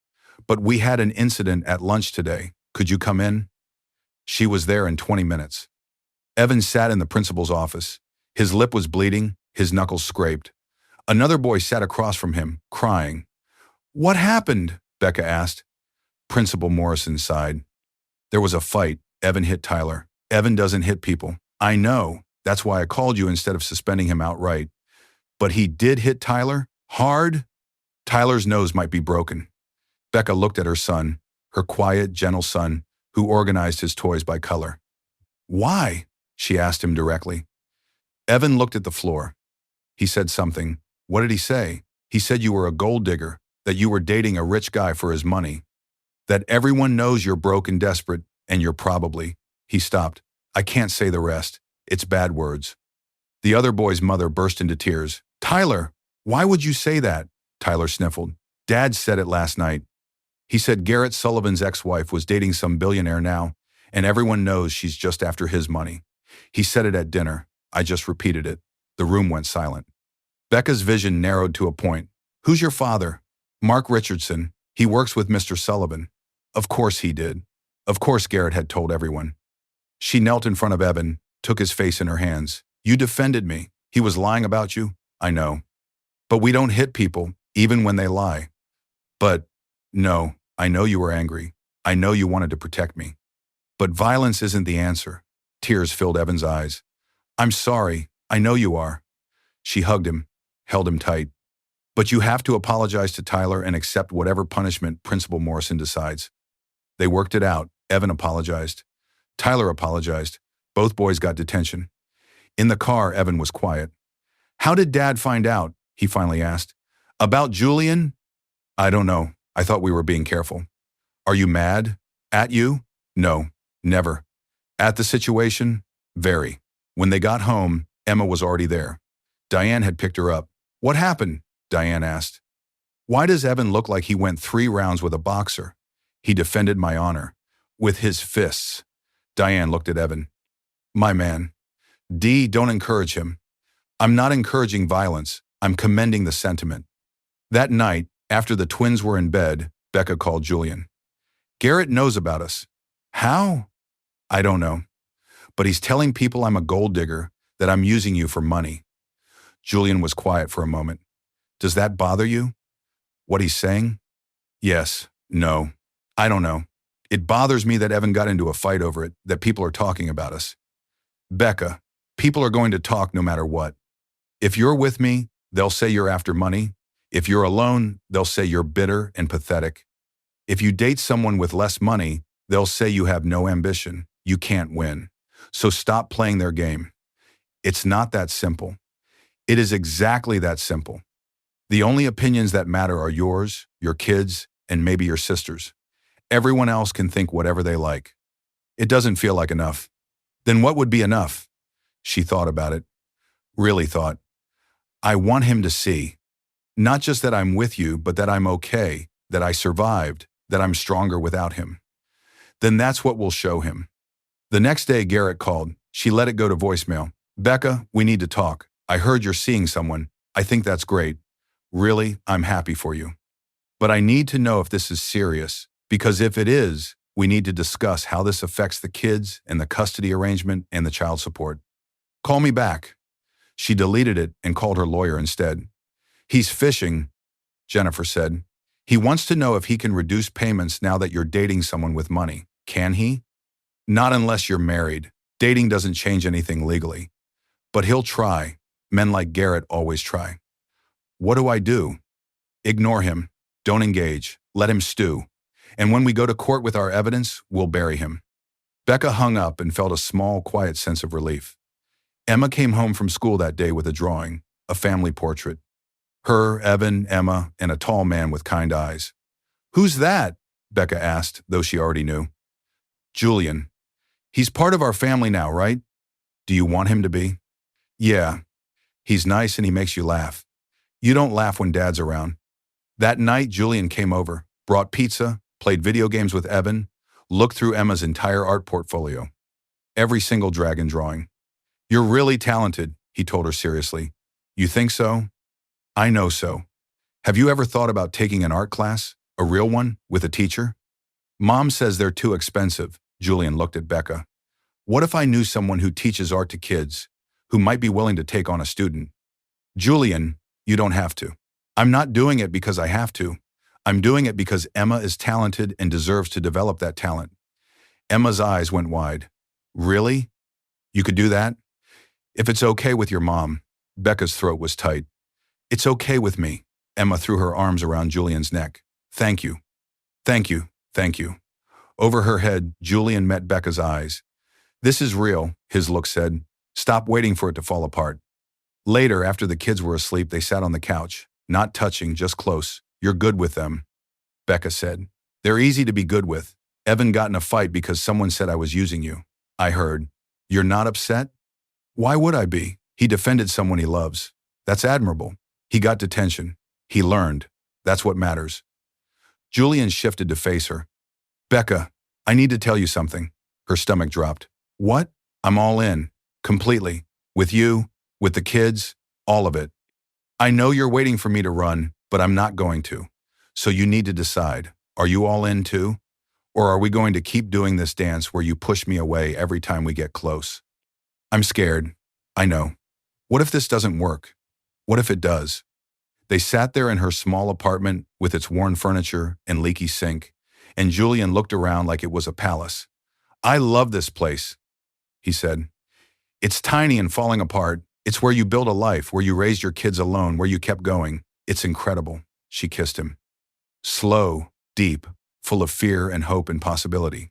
[SPEAKER 1] But we had an incident at lunch today. Could you come in?" She was there in 20 minutes. Evan sat in the principal's office. His lip was bleeding, his knuckles scraped. Another boy sat across from him, crying. "What happened?" Becca asked. Principal Morrison sighed. "There was a fight. Evan hit Tyler. Evan doesn't hit people. I know. That's why I called you instead of suspending him outright. But he did hit Tyler? Hard? Tyler's nose might be broken." Becca looked at her son, her quiet, gentle son, who organized his toys by color. "Why?" she asked him directly. Evan looked at the floor. He said something. What did he say? He said you were a gold digger, that you were dating a rich guy for his money, that everyone knows you're broke and desperate, and you're probably. He stopped. "I can't say the rest." It's bad words. The other boy's mother burst into tears. Tyler, why would you say that? Tyler sniffled. Dad said it last night. He said Garrett Sullivan's ex-wife was dating some billionaire now, and everyone knows she's just after his money. He said it at dinner. I just repeated it. The room went silent. Becca's vision narrowed to a point. Who's your father? Mark Richardson. He works with Mr. Sullivan. Of course he did. Of course Garrett had told everyone. She knelt in front of Evan, took his face in her hands. You defended me. He was lying about you. I know. But we don't hit people, even when they lie. But, no, I know you were angry. I know you wanted to protect me. But violence isn't the answer. Tears filled Evan's eyes. I'm sorry. I know you are. She hugged him, held him tight. But you have to apologize to Tyler and accept whatever punishment Principal Morrison decides. They worked it out. Evan apologized. Tyler apologized. Both boys got detention. In the car, Evan was quiet. How did Dad find out? He finally asked. About Julian? I don't know. I thought we were being careful. Are you mad? At you? No, never. At the situation? Very. When they got home, Emma was already there. Diane had picked her up. What happened? Diane asked. Why does Evan look like he went 3 rounds with a boxer? He defended my honor. With his fists. Diane looked at Evan. My man. Dee, don't encourage him. I'm not encouraging violence. I'm commending the sentiment. That night, after the twins were in bed, Becca called Julian. Garrett knows about us. How? I don't know. But he's telling people I'm a gold digger, that I'm using you for money. Julian was quiet for a moment. Does that bother you? What he's saying? Yes. No. I don't know. It bothers me that Evan got into a fight over it, that people are talking about us. Becca, people are going to talk no matter what. If you're with me, they'll say you're after money. If you're alone, they'll say you're bitter and pathetic. If you date someone with less money, they'll say you have no ambition. You can't win. So stop playing their game. It's not that simple. It is exactly that simple. The only opinions that matter are yours, your kids, and maybe your sister's. Everyone else can think whatever they like. It doesn't feel like enough. Then what would be enough? She thought about it. Really thought. I want him to see. Not just that I'm with you, but that I'm okay, that I survived, that I'm stronger without him. Then that's what we'll show him. The next day, Garrett called. She let it go to voicemail. Becca, we need to talk. I heard you're seeing someone. I think that's great. Really, I'm happy for you. But I need to know if this is serious, because if it is, we need to discuss how this affects the kids and the custody arrangement and the child support. Call me back. She deleted it and called her lawyer instead. He's fishing, Jennifer said. He wants to know if he can reduce payments now that you're dating someone with money. Can he? Not unless you're married. Dating doesn't change anything legally. But he'll try. Men like Garrett always try. What do I do? Ignore him. Don't engage. Let him stew. And when we go to court with our evidence, we'll bury him. Becca hung up and felt a small, quiet sense of relief. Emma came home from school that day with a drawing, a family portrait. Her, Evan, Emma, and a tall man with kind eyes. Who's that? Becca asked, though she already knew. Julian. He's part of our family now, right? Do you want him to be? Yeah. He's nice and he makes you laugh. You don't laugh when Dad's around. That night, Julian came over, brought pizza, played video games with Evan, looked through Emma's entire art portfolio. Every single dragon drawing. You're really talented, he told her seriously. You think so? I know so. Have you ever thought about taking an art class, a real one, with a teacher? Mom says they're too expensive, Julian looked at Becca. What if I knew someone who teaches art to kids, who might be willing to take on a student? Julian, you don't have to. I'm not doing it because I have to. I'm doing it because Emma is talented and deserves to develop that talent. Emma's eyes went wide. Really? You could do that? If it's okay with your mom. Becca's throat was tight. It's okay with me. Emma threw her arms around Julian's neck. Thank you. Thank you. Thank you. Over her head, Julian met Becca's eyes. This is real, his look said. Stop waiting for it to fall apart. Later, after the kids were asleep, they sat on the couch. Not touching, just close. You're good with them, Becca said. They're easy to be good with. Evan got in a fight because someone said I was using you. I heard. You're not upset? Why would I be? He defended someone he loves. That's admirable. He got detention. He learned. That's what matters. Julian shifted to face her. Becca, I need to tell you something. Her stomach dropped. What? I'm all in. Completely. With you, with the kids, all of it. I know you're waiting for me to run, but I'm not going to. So you need to decide. Are you all in too? Or are we going to keep doing this dance where you push me away every time we get close? I'm scared. I know. What if this doesn't work? What if it does? They sat there in her small apartment with its worn furniture and leaky sink, and Julian looked around like it was a palace. I love this place, he said. It's tiny and falling apart. It's where you build a life, where you raised your kids alone, where you kept going. It's incredible. She kissed him. Slow, deep, full of fear and hope and possibility.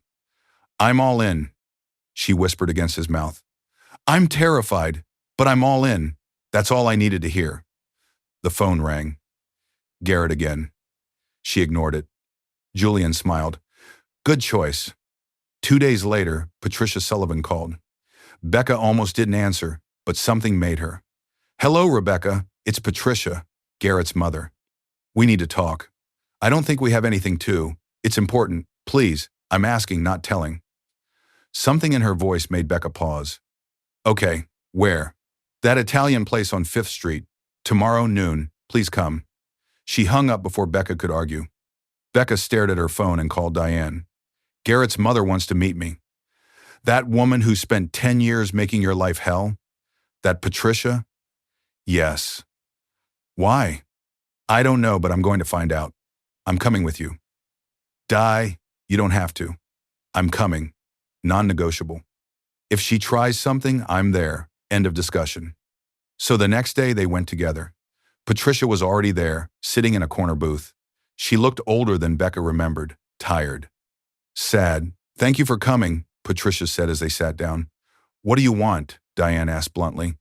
[SPEAKER 1] I'm all in, she whispered against his mouth. I'm terrified, but I'm all in. That's all I needed to hear. The phone rang. Garrett again. She ignored it. Julian smiled. Good choice. 2 days later, Patricia Sullivan called. Becca almost didn't answer, but something made her. Hello, Rebecca. It's Patricia, Garrett's mother. We need to talk. I don't think we have anything to. It's important. Please, I'm asking, not telling. Something in her voice made Becca pause. Okay, where? That Italian place on 5th Street. Tomorrow noon. Please come. She hung up before Becca could argue. Becca stared at her phone and called Diane. Garrett's mother wants to meet me. That woman who spent 10 years making your life hell? That Patricia? Yes. Why? I don't know, but I'm going to find out. I'm coming with you. Di, you don't have to. I'm coming. Non-negotiable. If she tries something, I'm there. End of discussion. So the next day they went together. Patricia was already there, sitting in a corner booth. She looked older than Becca remembered, tired. Sad. Thank you for coming, Patricia said as they sat down. What do you want? Diane asked bluntly.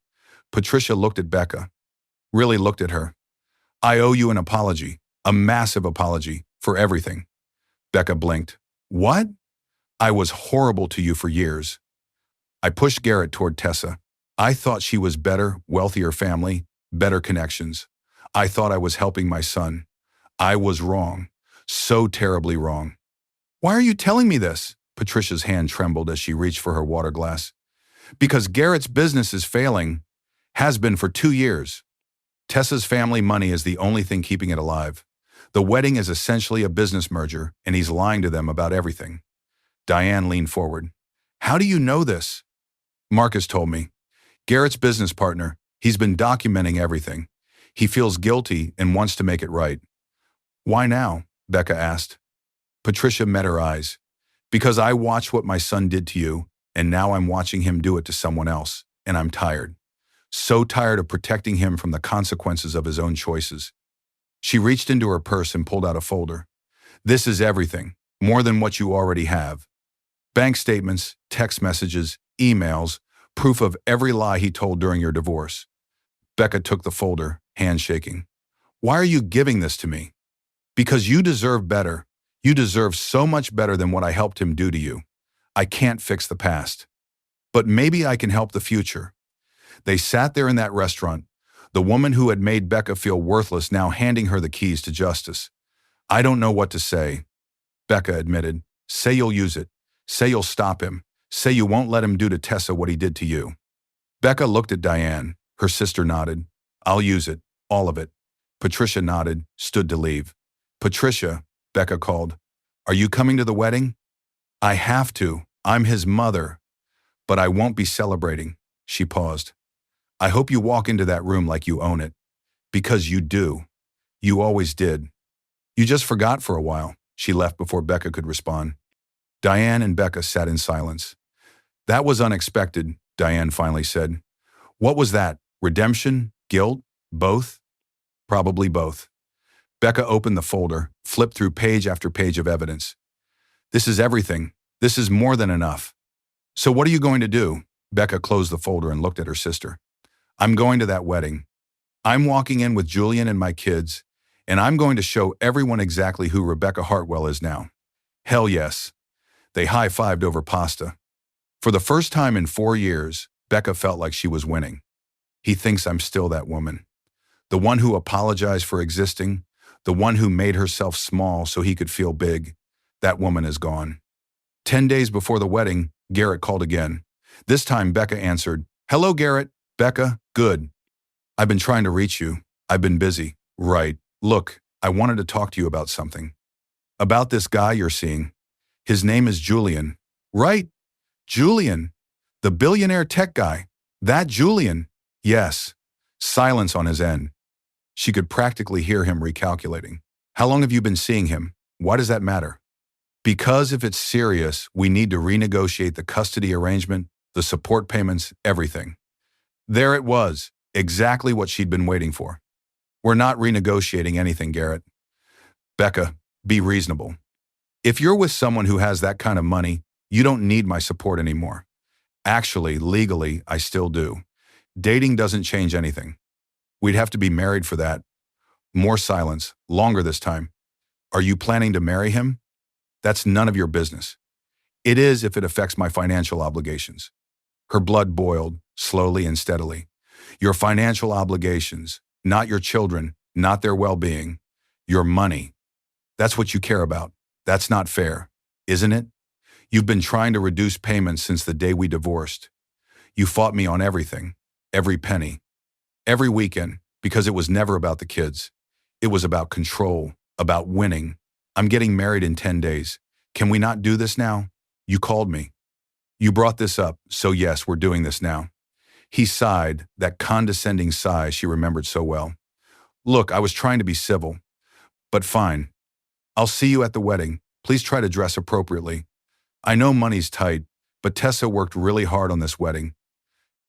[SPEAKER 1] Patricia looked at Becca. Really looked at her. I owe you an apology, a massive apology, for everything. Becca blinked. What? I was horrible to you for years. I pushed Garrett toward Tessa. I thought she was better, wealthier family, better connections. I thought I was helping my son. I was wrong. So terribly wrong. Why are you telling me this? Patricia's hand trembled as she reached for her water glass. Because Garrett's business is failing. Has been for 2 years. Tessa's family money is the only thing keeping it alive. The wedding is essentially a business merger, and he's lying to them about everything. Diane leaned forward. How do you know this? Marcus told me. Garrett's business partner. He's been documenting everything. He feels guilty and wants to make it right. Why now? Becca asked. Patricia met her eyes. Because I watched what my son did to you, and now I'm watching him do it to someone else, and I'm tired. So tired of protecting him from the consequences of his own choices. She reached into her purse and pulled out a folder. This is everything, more than what you already have. Bank statements, text messages, emails, proof of every lie he told during your divorce. Becca took the folder, hand shaking. Why are you giving this to me? Because you deserve better. You deserve so much better than what I helped him do to you. I can't fix the past. But maybe I can help the future. They sat there in that restaurant, the woman who had made Becca feel worthless now handing her the keys to justice. I don't know what to say, Becca admitted. Say you'll use it. Say you'll stop him. Say you won't let him do to Tessa what he did to you. Becca looked at Diane. Her sister nodded. I'll use it. All of it. Patricia nodded, stood to leave. Patricia, Becca called. Are you coming to the wedding? I have to. I'm his mother. But I won't be celebrating. She paused. I hope you walk into that room like you own it. Because you do. You always did. You just forgot for a while. She left before Becca could respond. Diane and Becca sat in silence. That was unexpected, Diane finally said. What was that? Redemption? Guilt? Both? Probably both. Becca opened the folder, flipped through page after page of evidence. This is everything. This is more than enough. So what are you going to do? Becca closed the folder and looked at her sister. I'm going to that wedding. I'm walking in with Julian and my kids, and I'm going to show everyone exactly who Rebecca Hartwell is now. Hell yes. They high-fived over pasta. For the first time in 4 years, Becca felt like she was winning. He thinks I'm still that woman. The one who apologized for existing, the one who made herself small so he could feel big. That woman is gone. 10 days before the wedding, Garrett called again. This time Becca answered. Hello, Garrett. Becca, good. I've been trying to reach you. I've been busy. Right. Look, I wanted to talk to you about something. About this guy you're seeing. His name is Julian. Right? Julian. The billionaire tech guy. That Julian. Yes. Silence on his end. She could practically hear him recalculating. How long have you been seeing him? Why does that matter? Because if it's serious, we need to renegotiate the custody arrangement, the support payments, everything. There it was, exactly what she'd been waiting for. We're not renegotiating anything, Garrett. Becca, be reasonable. If you're with someone who has that kind of money, you don't need my support anymore. Actually, legally, I still do. Dating doesn't change anything. We'd have to be married for that. More silence, longer this time. Are you planning to marry him? That's none of your business. It is if it affects my financial obligations. Her blood boiled, slowly and steadily. Your financial obligations, not your children, not their well-being. Your money. That's what you care about. That's not fair, isn't it? You've been trying to reduce payments since the day we divorced. You fought me on everything, every penny, every weekend, because it was never about the kids. It was about control, about winning. I'm getting married in 10 days. Can we not do this now? You called me. You brought this up, so yes, we're doing this now. He sighed, that condescending sigh she remembered so well. Look, I was trying to be civil, but fine. I'll see you at the wedding. Please try to dress appropriately. I know money's tight, but Tessa worked really hard on this wedding.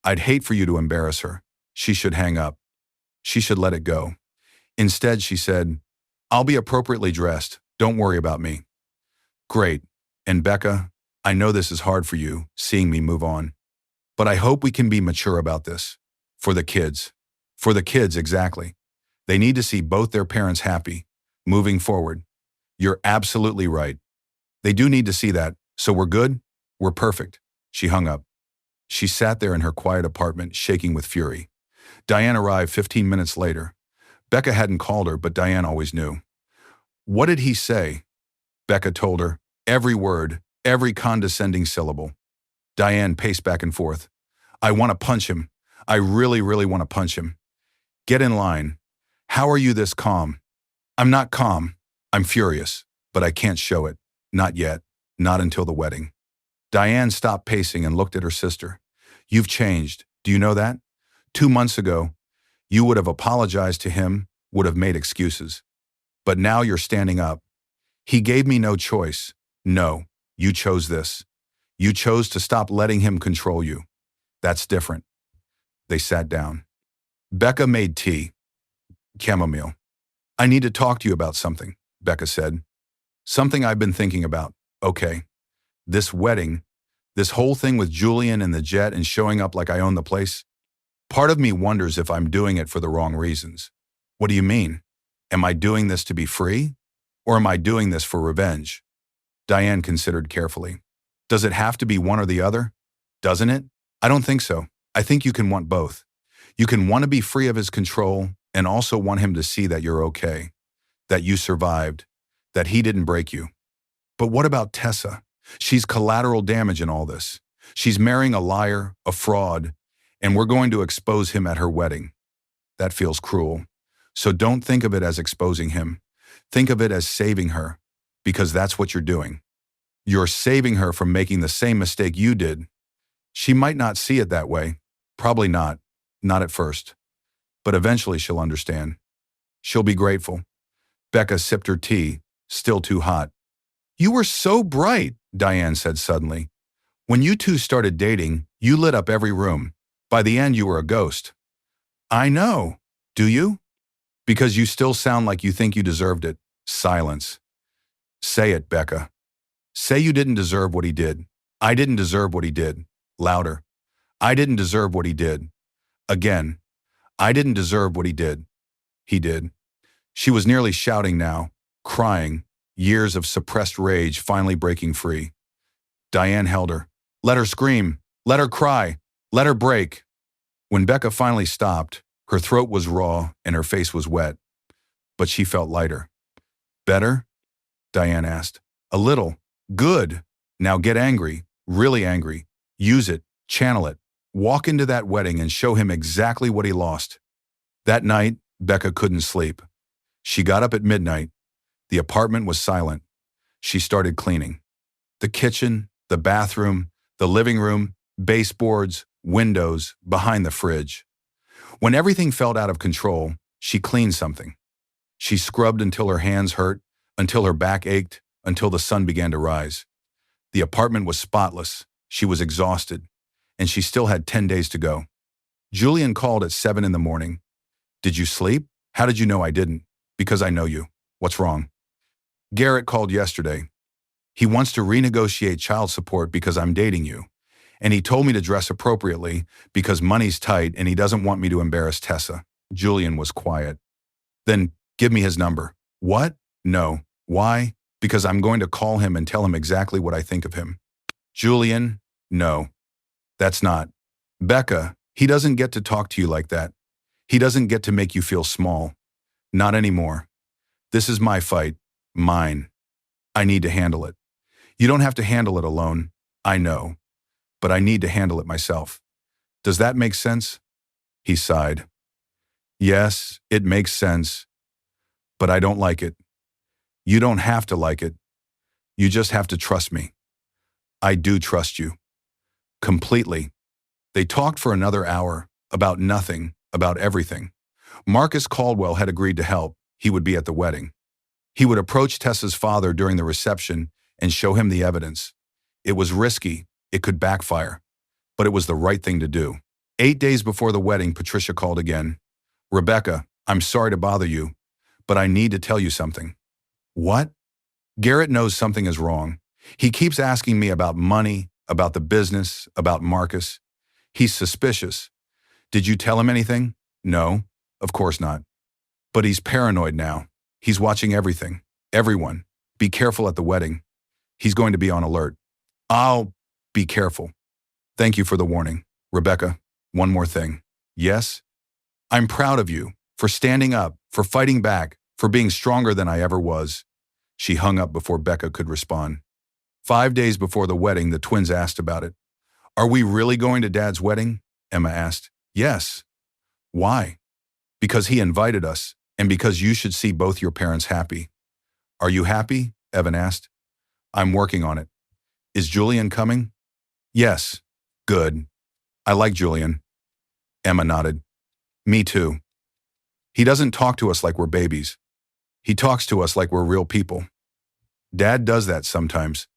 [SPEAKER 1] I'd hate for you to embarrass her. She should hang up. She should let it go. Instead, she said, I'll be appropriately dressed. Don't worry about me. Great. And Becca, I know this is hard for you, seeing me move on. But I hope we can be mature about this. For the kids. For the kids, exactly. They need to see both their parents happy, moving forward. You're absolutely right. They do need to see that, so we're good? We're perfect. She hung up. She sat there in her quiet apartment, shaking with fury. Diane arrived 15 minutes later. Becca hadn't called her, but Diane always knew. What did he say? Becca told her, every word, every condescending syllable. Diane paced back and forth. I want to punch him. I really, really want to punch him. Get in line. How are you this calm? I'm not calm. I'm furious, but I can't show it. Not yet. Not until the wedding. Diane stopped pacing and looked at her sister. You've changed. Do you know that? 2 months ago, you would have apologized to him, would have made excuses. But now you're standing up. He gave me no choice. No, you chose this. You chose to stop letting him control you. That's different. They sat down. Becca made tea. Chamomile. I need to talk to you about something, Becca said. Something I've been thinking about. Okay. This wedding, this whole thing with Julian and the jet and showing up like I own the place. Part of me wonders if I'm doing it for the wrong reasons. What do you mean? Am I doing this to be free? Or am I doing this for revenge? Diane considered carefully. Does it have to be one or the other? Doesn't it? I don't think so. I think you can want both. You can want to be free of his control and also want him to see that you're okay, that you survived, that he didn't break you. But what about Tessa? She's collateral damage in all this. She's marrying a liar, a fraud, and we're going to expose him at her wedding. That feels cruel. So don't think of it as exposing him. Think of it as saving her, because that's what you're doing. You're saving her from making the same mistake you did. She might not see it that way. Probably not at first. But eventually she'll understand. She'll be grateful. Becca sipped her tea, still too hot. You were so bright, Diane said suddenly. When you two started dating, you lit up every room. By the end, you were a ghost. I know. Do you? Because you still sound like you think you deserved it. Silence. Say it, Becca. Say you didn't deserve what he did. I didn't deserve what he did. Louder. I didn't deserve what he did. Again. I didn't deserve what he did. He did. She was nearly shouting now, crying, years of suppressed rage finally breaking free. Diane held her. Let her scream. Let her cry. Let her break. When Becca finally stopped, her throat was raw and her face was wet, but she felt lighter. Better? Diane asked. A little. Good. Now get angry, really angry. Use it, channel it. Walk into that wedding and show him exactly what he lost. That night, Becca couldn't sleep. She got up at midnight. The apartment was silent. She started cleaning. The kitchen, the bathroom, the living room, baseboards, windows, behind the fridge. When everything felt out of control, she cleaned something. She scrubbed until her hands hurt, until her back ached, until the sun began to rise. The apartment was spotless. She was exhausted, and she still had 10 days to go. Julian called at 7 in the morning. Did you sleep? How did you know I didn't? Because I know you. What's wrong? Garrett called yesterday. He wants to renegotiate child support because I'm dating you. And he told me to dress appropriately because money's tight and he doesn't want me to embarrass Tessa. Julian was quiet. Then give me his number. What? No. Why? Because I'm going to call him and tell him exactly what I think of him. Julian, no. That's not. Becca, he doesn't get to talk to you like that. He doesn't get to make you feel small. Not anymore. This is my fight. Mine. I need to handle it. You don't have to handle it alone. I know. But I need to handle it myself. Does that make sense? He sighed. Yes, it makes sense. But I don't like it. You don't have to like it. You just have to trust me. I do trust you. Completely. They talked for another hour, about nothing, about everything. Marcus Caldwell had agreed to help. He would be at the wedding. He would approach Tessa's father during the reception and show him the evidence. It was risky. It could backfire. But it was the right thing to do. 8 days before the wedding, Patricia called again. Rebecca, I'm sorry to bother you, but I need to tell you something. What? Garrett knows something is wrong. He keeps asking me about money, about the business, about Marcus. He's suspicious. Did you tell him anything? No, of course not. But he's paranoid now. He's watching everything. Everyone. Be careful at the wedding. He's going to be on alert. I'll be careful. Thank you for the warning. Rebecca, one more thing. Yes? I'm proud of you for standing up, for fighting back, for being stronger than I ever was. She hung up before Becca could respond. 5 days before the wedding, the twins asked about it. Are we really going to Dad's wedding? Emma asked. Yes. Why? Because he invited us, and because you should see both your parents happy. Are you happy? Evan asked. I'm working on it. Is Julian coming? Yes. Good. I like Julian. Emma nodded. Me too. He doesn't talk to us like we're babies. He talks to us like we're real people. Dad does that sometimes,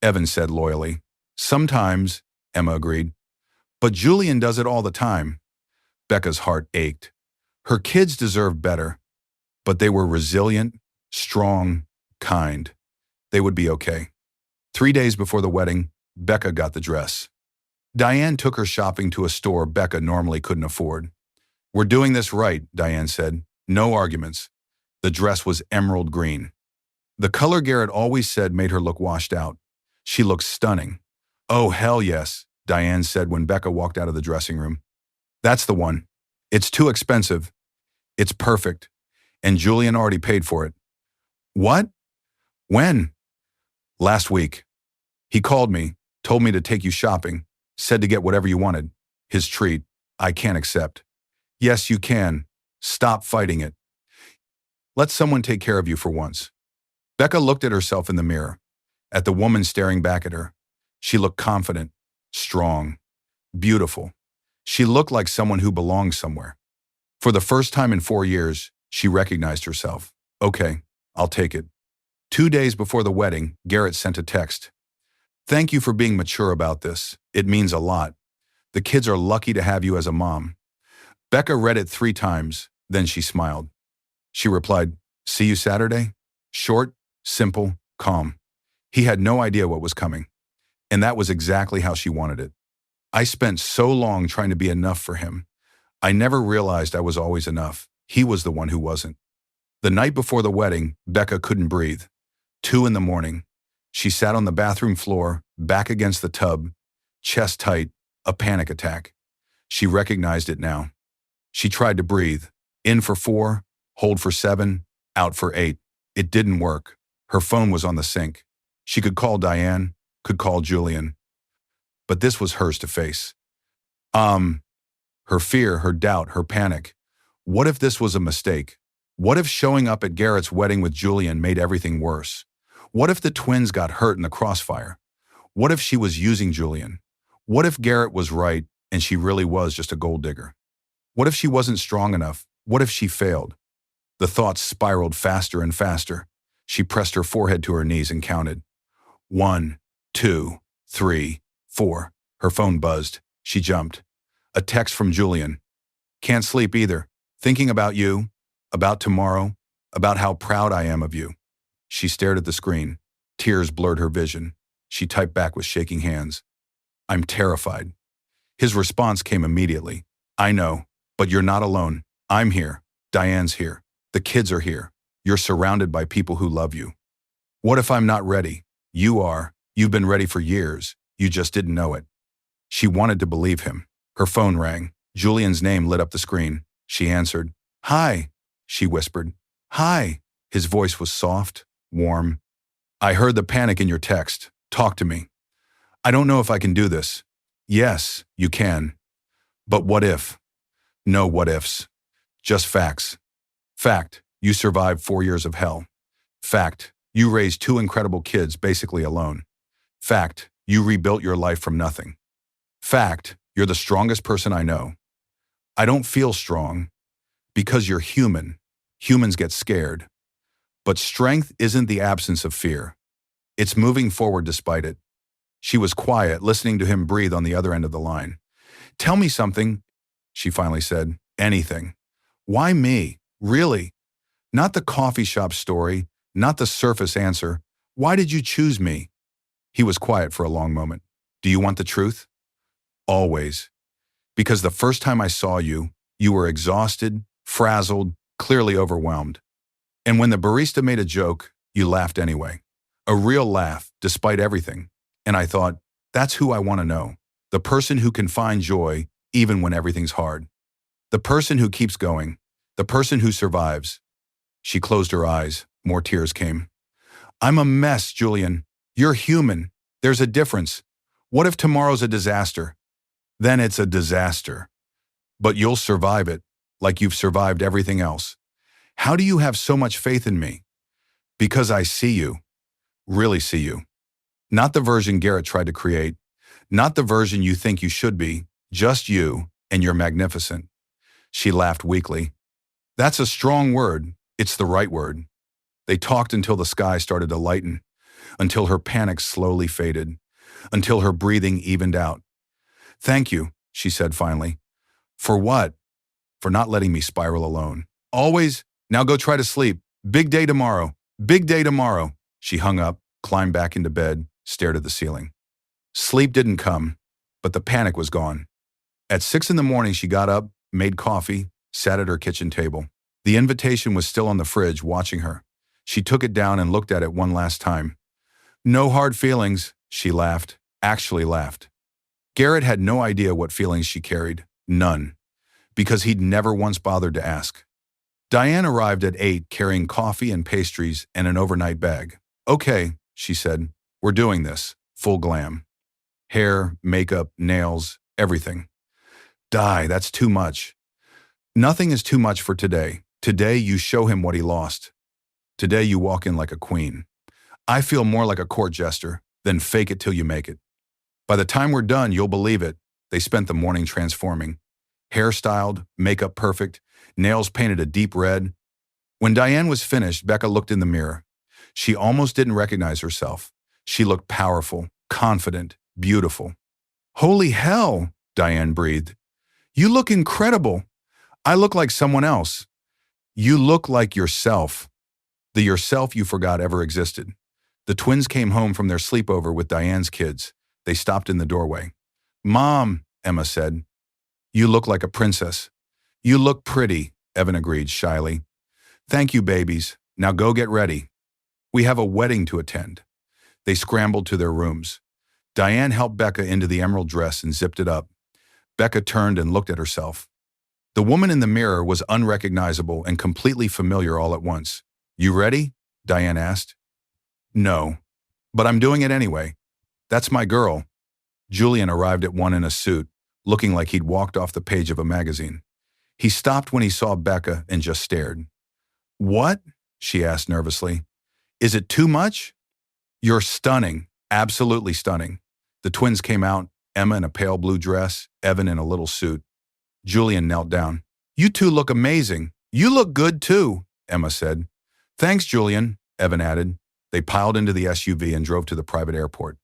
[SPEAKER 1] Evan said loyally. Sometimes, Emma agreed. But Julian does it all the time. Becca's heart ached. Her kids deserved better, but they were resilient, strong, kind. They would be okay. 3 days before the wedding, Becca got the dress. Diane took her shopping to a store Becca normally couldn't afford. We're doing this right, Diane said. No arguments. The dress was emerald green. The color Garrett always said made her look washed out. She looked stunning. Oh, hell yes, Diane said when Becca walked out of the dressing room. That's the one. It's too expensive. It's perfect. And Julian already paid for it. What? When? Last week. He called me, told me to take you shopping, said to get whatever you wanted. His treat. I can't accept. Yes, you can. Stop fighting it. Let someone take care of you for once. Becca looked at herself in the mirror, at the woman staring back at her. She looked confident, strong, beautiful. She looked like someone who belonged somewhere. For the first time in 4 years, she recognized herself. Okay, I'll take it. 2 days before the wedding, Garrett sent a text. Thank you for being mature about this. It means a lot. The kids are lucky to have you as a mom. Becca read it 3 times, then she smiled. She replied, see you Saturday? Short, simple, calm. He had no idea what was coming. And that was exactly how she wanted it. I spent so long trying to be enough for him. I never realized I was always enough. He was the one who wasn't. The night before the wedding, Becca couldn't breathe. 2 in the morning. She sat on the bathroom floor, back against the tub, chest tight, A panic attack. She recognized it now. She tried to breathe. In for 4, hold for 7, out for 8. It didn't work. Her phone was on the sink. She could call Diane, could call Julian. But this was hers to face. Her fear, her doubt, her panic. What if this was a mistake? What if showing up at Garrett's wedding with Julian made everything worse? What if the twins got hurt in the crossfire? What if she was using Julian? What if Garrett was right and she really was just a gold digger? What if she wasn't strong enough? What if she failed? The thoughts spiraled faster and faster. She pressed her forehead to her knees and counted. 1, 2, 3, 4. Her phone buzzed. She jumped. A text from Julian. Can't sleep either. Thinking about you, about tomorrow, about how proud I am of you. She stared at the screen. Tears blurred her vision. She typed back with shaking hands. I'm terrified. His response came immediately. I know, but you're not alone. I'm here. Diane's here. The kids are here. You're surrounded by people who love you. What if I'm not ready? You are. You've been ready for years. You just didn't know it. She wanted to believe him. Her phone rang. Julian's name lit up the screen. She answered. Hi, she whispered. Hi. His voice was soft, warm. I heard the panic in your text. Talk to me. I don't know if I can do this. Yes, you can. But what if? No what ifs. Just facts. Fact, you survived 4 years of hell. Fact, you raised 2 incredible kids basically alone. Fact, you rebuilt your life from nothing. Fact, you're the strongest person I know. I don't feel strong because you're human. Humans get scared. But strength isn't the absence of fear. It's moving forward despite it. She was quiet, listening to him breathe on the other end of the line. Tell me something, she finally said. Anything. Why me? Really? Not the coffee shop story, not the surface answer. Why did you choose me? He was quiet for a long moment. Do you want the truth? Always. Because the first time I saw you, you were exhausted, frazzled, clearly overwhelmed. And when the barista made a joke, you laughed anyway. A real laugh, despite everything. And I thought, that's who I want to know. The person who can find joy even when everything's hard. The person who keeps going. The person who survives. She closed her eyes. More tears came. I'm a mess, Julian. You're human. There's a difference. What if tomorrow's a disaster? Then it's a disaster. But you'll survive it, like you've survived everything else. How do you have so much faith in me? Because I see you. Really see you. Not the version Garrett tried to create. Not the version you think you should be. Just you, and you're magnificent. She laughed weakly. That's a strong word. It's the right word. They talked until the sky started to lighten, until her panic slowly faded, until her breathing evened out. Thank you, she said finally. For what? For not letting me spiral alone. Always, now go try to sleep. Big day tomorrow. Big day tomorrow. She hung up, climbed back into bed, stared at the ceiling. Sleep didn't come, but the panic was gone. At 6 a.m, she got up, made coffee, sat at her kitchen table. The invitation was still on the fridge, watching her. She took it down and looked at it one last time. No hard feelings, she laughed, actually laughed. Garrett had no idea what feelings she carried, none, because he'd never once bothered to ask. Diane arrived at 8 carrying coffee and pastries and an overnight bag. Okay, she said, we're doing this, full glam. Hair, makeup, nails, everything. That's too much. Nothing is too much for today. Today you show him what he lost. Today you walk in like a queen. I feel more like a court jester than fake it till you make it. By the time we're done, you'll believe it. They spent the morning transforming. Hairstyled, makeup perfect, nails painted a deep red. When Diane was finished, Becca looked in the mirror. She almost didn't recognize herself. She looked powerful, confident, beautiful. Holy hell, Diane breathed. You look incredible. I look like someone else. You look like yourself. The yourself you forgot ever existed. The twins came home from their sleepover with Diane's kids. They stopped in the doorway. Mom, Emma said. You look like a princess. You look pretty, Evan agreed shyly. Thank you, babies. Now go get ready. We have a wedding to attend. They scrambled to their rooms. Diane helped Becca into the emerald dress and zipped it up. Becca turned and looked at herself. The woman in the mirror was unrecognizable and completely familiar all at once. You ready? Diane asked. No. But I'm doing it anyway. That's my girl. Julian arrived at one in a suit, looking like he'd walked off the page of a magazine. He stopped when he saw Becca and just stared. What? She asked nervously. Is it too much? You're stunning. Absolutely stunning. The twins came out, Emma in a pale blue dress, Evan in a little suit. Julian knelt down. You two look amazing. You look good too, Emma said. Thanks, Julian, Evan added. They piled into the SUV and drove to the private airport.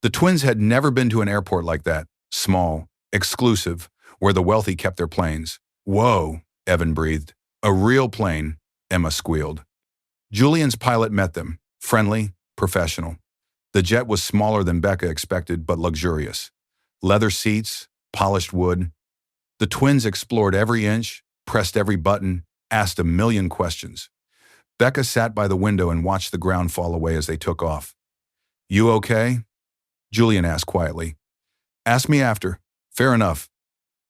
[SPEAKER 1] The twins had never been to an airport like that, small, exclusive, where the wealthy kept their planes. Whoa, Evan breathed. A real plane, Emma squealed. Julian's pilot met them, friendly, professional. The jet was smaller than Becca expected, but luxurious. Leather seats, polished wood. The twins explored every inch, pressed every button, asked a million questions. Becca sat by the window and watched the ground fall away as they took off. You okay? Julian asked quietly. Ask me after. Fair enough.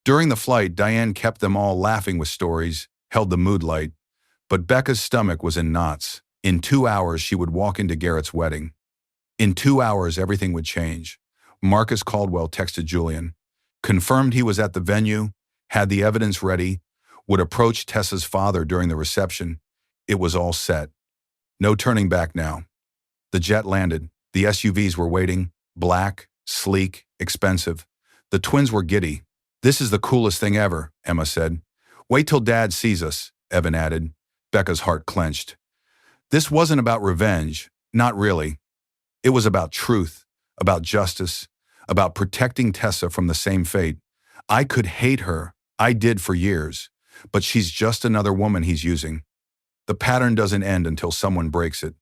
[SPEAKER 1] During the flight, Diane kept them all laughing with stories, held the mood light, but Becca's stomach was in knots. In 2 hours, she would walk into Garrett's wedding. In 2 hours, everything would change. Marcus Caldwell texted Julian, confirmed he was at the venue, had the evidence ready, would approach Tessa's father during the reception. It was all set. No turning back now. The jet landed. The SUVs were waiting, black, sleek, expensive. The twins were giddy. This is the coolest thing ever, Emma said. Wait till Dad sees us, Evan added. Becca's heart clenched. This wasn't about revenge, not really. It was about truth, about justice, about protecting Tessa from the same fate. I could hate her, I did for years, but she's just another woman he's using. The pattern doesn't end until someone breaks it.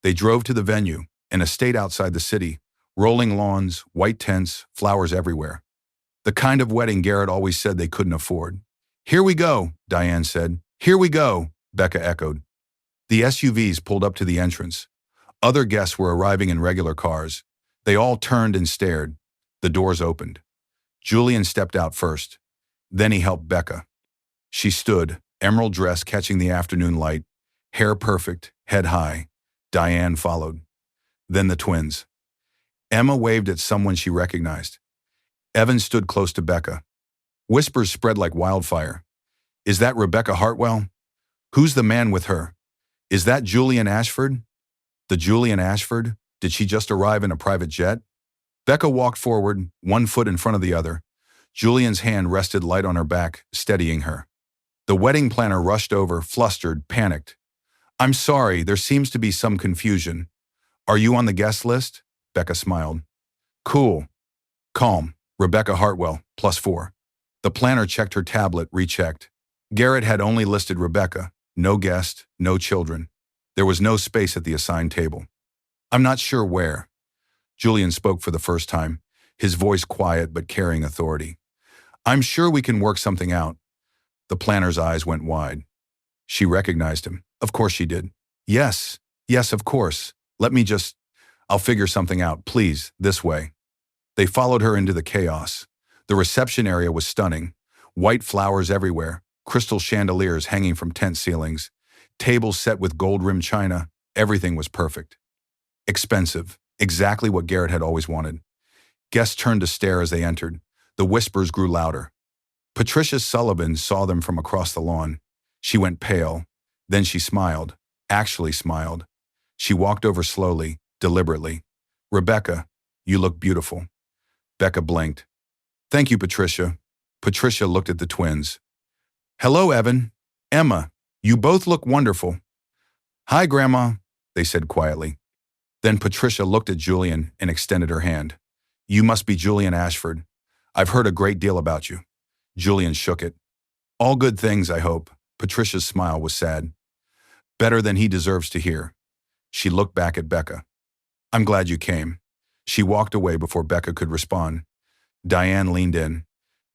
[SPEAKER 1] They drove to the venue, an estate outside the city, rolling lawns, white tents, flowers everywhere. The kind of wedding Garrett always said they couldn't afford. Here we go, Diane said. Here we go, Becca echoed. The SUVs pulled up to the entrance. Other guests were arriving in regular cars. They all turned and stared. The doors opened. Julian stepped out first. Then he helped Becca. She stood, emerald dress catching the afternoon light, hair perfect, head high. Diane followed. Then the twins. Emma waved at someone she recognized. Evan stood close to Becca. Whispers spread like wildfire. Is that Rebecca Hartwell? Who's the man with her? Is that Julian Ashford? The Julian Ashford? Did she just arrive in a private jet? Becca walked forward, one foot in front of the other. Julian's hand rested light on her back, steadying her. The wedding planner rushed over, flustered, panicked. I'm sorry, there seems to be some confusion. Are you on the guest list? Becca smiled. Cool. Calm. Rebecca Hartwell, +4. The planner checked her tablet, rechecked. Garrett had only listed Rebecca. No guest, no children. There was no space at the assigned table. I'm not sure where. Julian spoke for the first time, his voice quiet but carrying authority. I'm sure we can work something out. The planner's eyes went wide. She recognized him. Of course she did. Yes, of course. I'll figure something out, please, this way. They followed her into the chaos. The reception area was stunning. White flowers everywhere, crystal chandeliers hanging from tent ceilings, tables set with gold-rimmed china. Everything was perfect. Expensive, exactly what Garrett had always wanted. Guests turned to stare as they entered. The whispers grew louder. Patricia Sullivan saw them from across the lawn. She went pale. Then she smiled, actually smiled. She walked over slowly, deliberately. Rebecca, you look beautiful. Becca blinked. Thank you, Patricia. Patricia looked at the twins. Hello, Evan. Emma, you both look wonderful. Hi, Grandma, they said quietly. Then Patricia looked at Julian and extended her hand. You must be Julian Ashford. I've heard a great deal about you. Julian shook it. All good things, I hope. Patricia's smile was sad. Better than he deserves to hear. She looked back at Becca. I'm glad you came. She walked away before Becca could respond. Diane leaned in.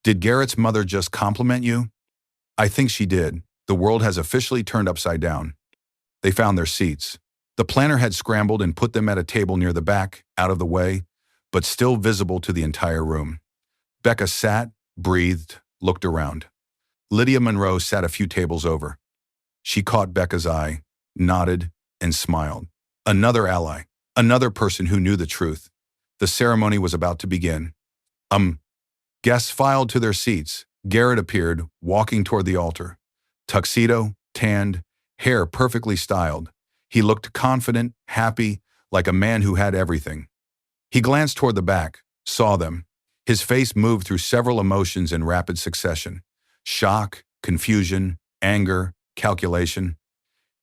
[SPEAKER 1] Did Garrett's mother just compliment you? I think she did. The world has officially turned upside down. They found their seats. The planner had scrambled and put them at a table near the back, out of the way, but still visible to the entire room. Becca sat, breathed, looked around. Lydia Monroe sat a few tables over. She caught Becca's eye, nodded, and smiled. Another ally, another person who knew the truth. The ceremony was about to begin. Guests filed to their seats. Garrett appeared, walking toward the altar. Tuxedo, tanned, hair perfectly styled. He looked confident, happy, like a man who had everything. He glanced toward the back, saw them. His face moved through several emotions in rapid succession. Shock, confusion, anger, calculation.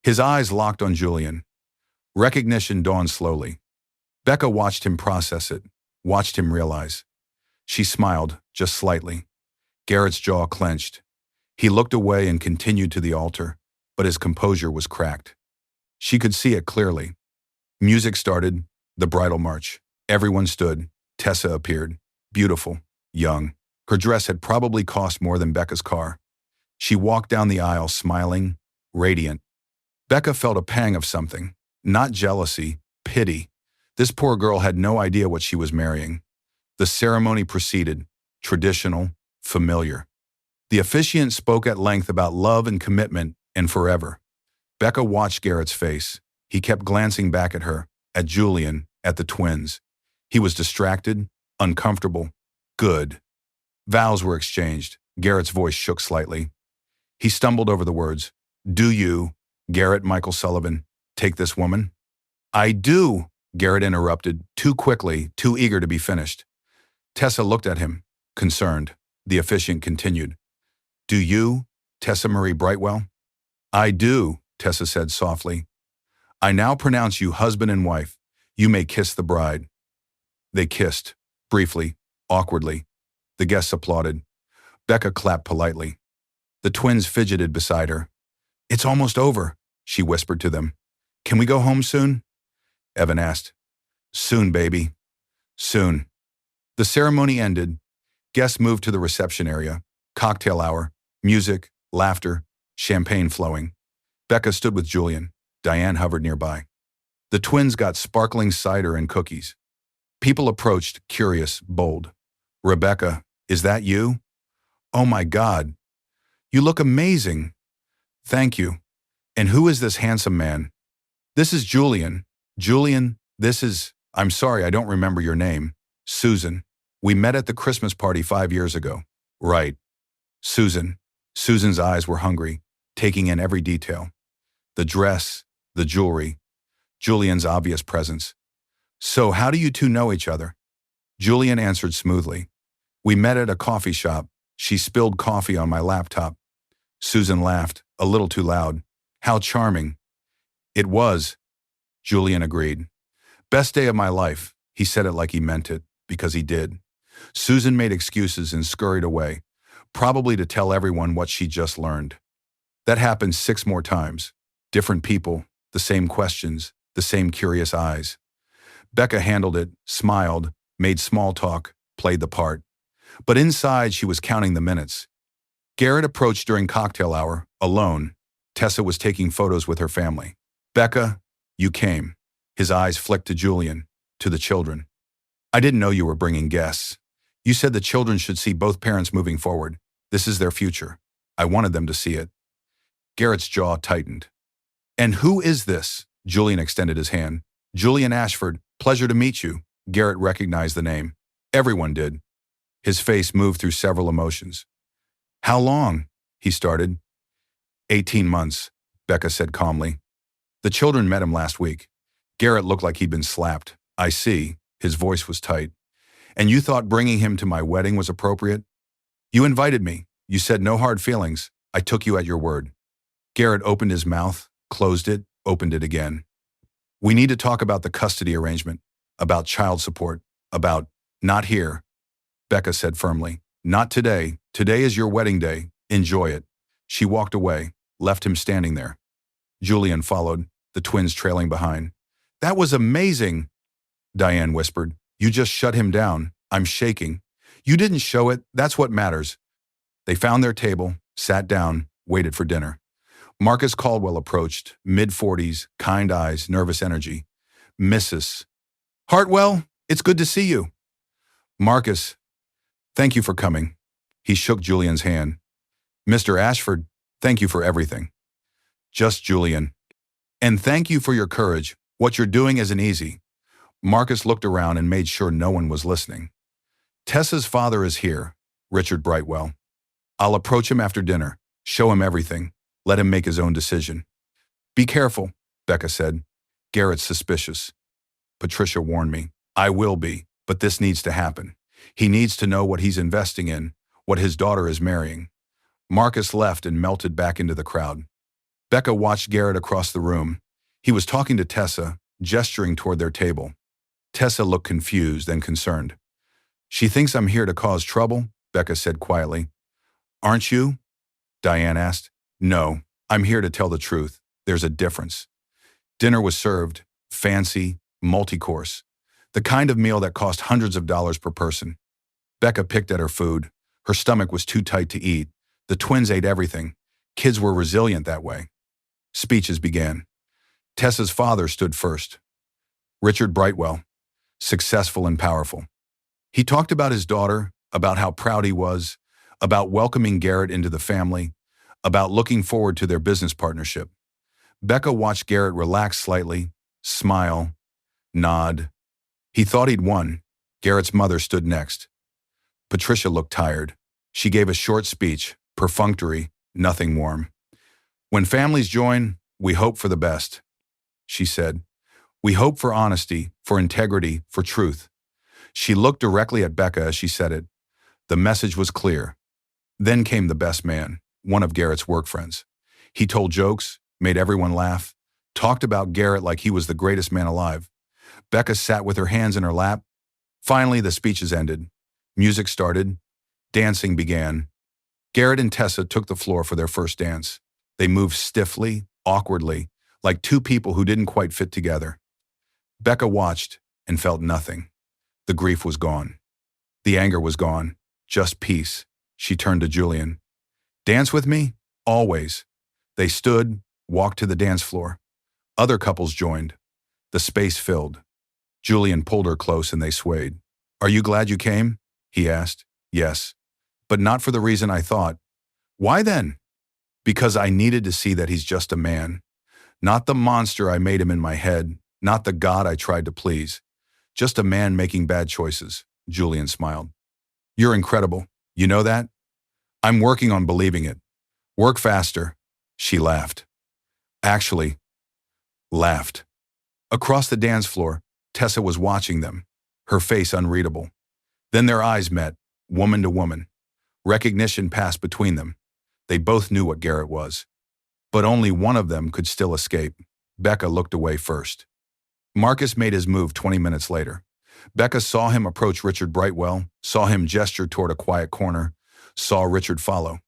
[SPEAKER 1] His eyes locked on Julian. Recognition dawned slowly. Becca watched him process it, watched him realize. She smiled, just slightly. Garrett's jaw clenched. He looked away and continued to the altar, but his composure was cracked. She could see it clearly. Music started, the bridal march. Everyone stood. Tessa appeared, beautiful, young. Her dress had probably cost more than Becca's car. She walked down the aisle smiling, radiant. Becca felt a pang of something, not jealousy, pity. This poor girl had no idea what she was marrying. The ceremony proceeded, traditional, familiar. The officiant spoke at length about love and commitment and forever. Becca watched Garrett's face. He kept glancing back at her, at Julian, at the twins. He was distracted, uncomfortable. Good. Vows were exchanged. Garrett's voice shook slightly. He stumbled over the words. Do you, Garrett Michael Sullivan, take this woman? I do, Garrett interrupted, too quickly, too eager to be finished. Tessa looked at him, concerned. The officiant continued. Do you, Tessa Marie Brightwell? I do, Tessa said softly. I now pronounce you husband and wife. You may kiss the bride. They kissed, briefly, awkwardly. The guests applauded. Becca clapped politely. The twins fidgeted beside her. It's almost over, she whispered to them. Can we go home soon? Evan asked. Soon, baby. Soon. The ceremony ended. Guests moved to the reception area. Cocktail hour, music, laughter, champagne flowing. Becca stood with Julian. Diane hovered nearby. The twins got sparkling cider and cookies. People approached, curious, bold. Rebecca, is that you? Oh my God. You look amazing. Thank you. And who is this handsome man? This is Julian. Julian, I'm sorry, I don't remember your name. Susan. We met at the Christmas party 5 years ago. Right. Susan. Susan's eyes were hungry, taking in every detail. The dress, the jewelry, Julian's obvious presence. So how do you two know each other? Julian answered smoothly. We met at a coffee shop. She spilled coffee on my laptop. Susan laughed, a little too loud. How charming. It was, Julian agreed. Best day of my life. He said it like he meant it, because he did. Susan made excuses and scurried away, probably to tell everyone what she just learned. That happened 6 more times. Different people, the same questions, the same curious eyes. Becca handled it, smiled, made small talk, played the part. But inside, she was counting the minutes. Garrett approached during cocktail hour, alone. Tessa was taking photos with her family. Becca, you came. His eyes flicked to Julian, to the children. I didn't know you were bringing guests. You said the children should see both parents moving forward. This is their future. I wanted them to see it. Garrett's jaw tightened. And who is this? Julian extended his hand. Julian Ashford, pleasure to meet you. Garrett recognized the name. Everyone did. His face moved through several emotions. How long? He started. 18 months, Becca said calmly. The children met him last week. Garrett looked like he'd been slapped. I see. His voice was tight. And you thought bringing him to my wedding was appropriate? You invited me. You said no hard feelings. I took you at your word. Garrett opened his mouth, closed it, opened it again. We need to talk about the custody arrangement, about child support, about not here. Becca said firmly. Not today. Today is your wedding day. Enjoy it. She walked away, left him standing there. Julian followed, the twins trailing behind. That was amazing, Diane whispered. You just shut him down. I'm shaking. You didn't show it. That's what matters. They found their table, sat down, waited for dinner. Marcus Caldwell approached, mid-40s, kind eyes, nervous energy. Mrs. Hartwell, it's good to see you. Marcus, thank you for coming. He shook Julian's hand. Mr. Ashford, thank you for everything. Just Julian. And thank you for your courage. What you're doing isn't easy. Marcus looked around and made sure no one was listening. Tessa's father is here, Richard Brightwell. I'll approach him after dinner, show him everything, let him make his own decision. Be careful, Becca said. Garrett's suspicious. Patricia warned me. I will be, but this needs to happen. He needs to know what he's investing in, what his daughter is marrying. Marcus left and melted back into the crowd. Becca watched Garrett across the room. He was talking to Tessa, gesturing toward their table. Tessa looked confused and concerned. She thinks I'm here to cause trouble, Becca said quietly. Aren't you? Diane asked. No, I'm here to tell the truth. There's a difference. Dinner was served, fancy, multi-course. The kind of meal that cost hundreds of dollars per person. Becca picked at her food. Her stomach was too tight to eat. The twins ate everything. Kids were resilient that way. Speeches began. Tessa's father stood first. Richard Brightwell, successful and powerful. He talked about his daughter, about how proud he was, about welcoming Garrett into the family, about looking forward to their business partnership. Becca watched Garrett relax slightly, smile, nod. He thought he'd won. Garrett's mother stood next. Patricia looked tired. She gave a short speech, perfunctory, nothing warm. When families join, we hope for the best, she said. We hope for honesty, for integrity, for truth. She looked directly at Becca as she said it. The message was clear. Then came the best man, one of Garrett's work friends. He told jokes, made everyone laugh, talked about Garrett like he was the greatest man alive. Becca sat with her hands in her lap. Finally, the speeches ended. Music started. Dancing began. Garrett and Tessa took the floor for their first dance. They moved stiffly, awkwardly, like two people who didn't quite fit together. Becca watched and felt nothing. The grief was gone. The anger was gone. Just peace. She turned to Julian. Dance with me? Always. They stood, walked to the dance floor. Other couples joined. The space filled. Julian pulled her close and they swayed. Are you glad you came? He asked. Yes. But not for the reason I thought. Why then? Because I needed to see that he's just a man. Not the monster I made him in my head, not the god I tried to please. Just a man making bad choices, Julian smiled. You're incredible. You know that? I'm working on believing it. Work faster. She laughed. Actually, laughed. Across the dance floor, Tessa was watching them, her face unreadable. Then their eyes met, woman to woman. Recognition passed between them. They both knew what Garrett was. But only one of them could still escape. Becca looked away first. Marcus made his move 20 minutes later. Becca saw him approach Richard Brightwell, saw him gesture toward a quiet corner, saw Richard follow.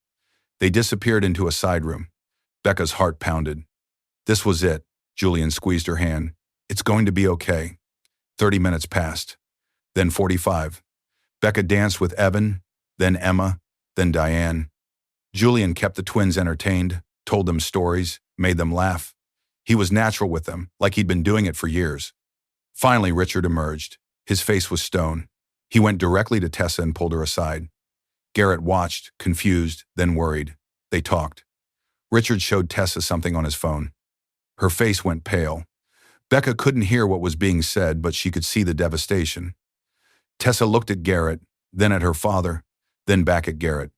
[SPEAKER 1] They disappeared into a side room. Becca's heart pounded. This was it. Julian squeezed her hand. It's going to be okay. 30 minutes passed. Then 45. Becca danced with Evan, then Emma, then Diane. Julian kept the twins entertained, told them stories, made them laugh. He was natural with them, like he'd been doing it for years. Finally, Richard emerged. His face was stone. He went directly to Tessa and pulled her aside. Garrett watched, confused, then worried. They talked. Richard showed Tessa something on his phone. Her face went pale. Becca couldn't hear what was being said, but she could see the devastation. Tessa looked at Garrett, then at her father, then back at Garrett.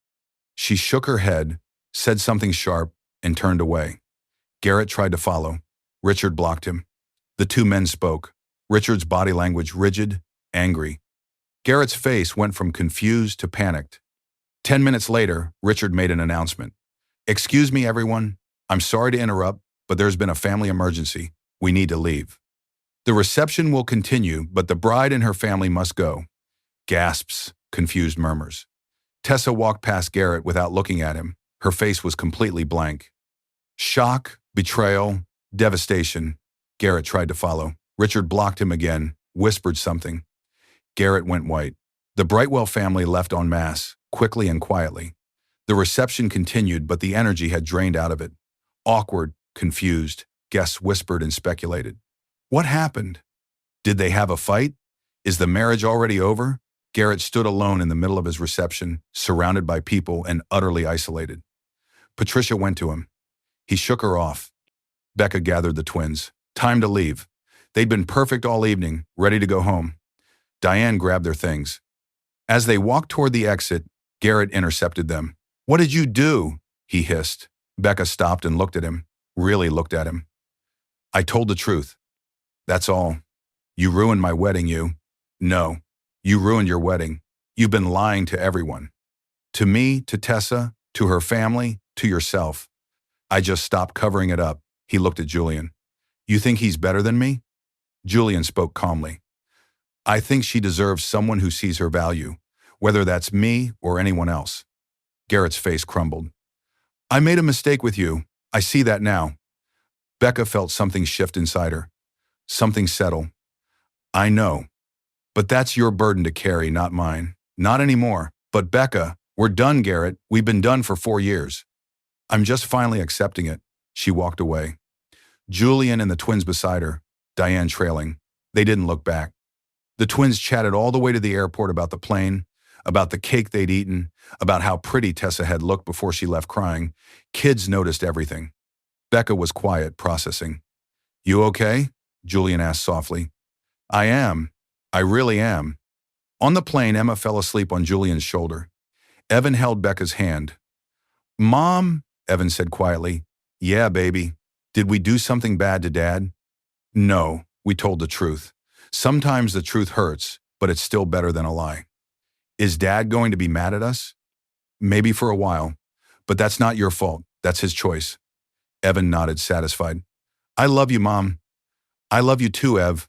[SPEAKER 1] She shook her head, said something sharp, and turned away. Garrett tried to follow. Richard blocked him. The two men spoke. Richard's body language rigid, angry. Garrett's face went from confused to panicked. 10 minutes later, Richard made an announcement. Excuse me, everyone. I'm sorry to interrupt, but there's been a family emergency. We need to leave. The reception will continue, but the bride and her family must go. Gasps, confused murmurs. Tessa walked past Garrett without looking at him. Her face was completely blank. Shock, betrayal, devastation. Garrett tried to follow. Richard blocked him again, whispered something. Garrett went white. The Brightwell family left en masse, quickly and quietly. The reception continued, but the energy had drained out of it. Awkward, confused, guests whispered and speculated. What happened? Did they have a fight? Is the marriage already over? Garrett stood alone in the middle of his reception, surrounded by people and utterly isolated. Patricia went to him. He shook her off. Becca gathered the twins. Time to leave. They'd been perfect all evening, ready to go home. Diane grabbed their things. As they walked toward the exit, Garrett intercepted them. "What did you do?" he hissed. Becca stopped and looked at him, really looked at him. "I told the truth. That's all. You ruined my wedding, you." "No, you ruined your wedding. You've been lying to everyone. To me, to Tessa, to her family, to yourself. I just stopped covering it up." He looked at Julian. "You think he's better than me?" Julian spoke calmly. "I think she deserves someone who sees her value, whether that's me or anyone else." Garrett's face crumbled. "I made a mistake with you. I see that now." Becca felt something shift inside her. Something settle. "I know. But that's your burden to carry, not mine. Not anymore. But Becca, we're done, Garrett. We've been done for 4 years. I'm just finally accepting it." She walked away. Julian and the twins beside her, Diane trailing. They didn't look back. The twins chatted all the way to the airport about the plane, about the cake they'd eaten, about how pretty Tessa had looked before she left crying. Kids noticed everything. Becca was quiet, processing. "You okay?" Julian asked softly. "I am. I really am." On the plane, Emma fell asleep on Julian's shoulder. Evan held Becca's hand. "Mom," Evan said quietly. "Yeah, baby. Did we do something bad to Dad?" "No, we told the truth. Sometimes the truth hurts, but it's still better than a lie." "Is Dad going to be mad at us?" "Maybe for a while, but that's not your fault. That's his choice." Evan nodded, satisfied. "I love you, Mom." "I love you too, Ev."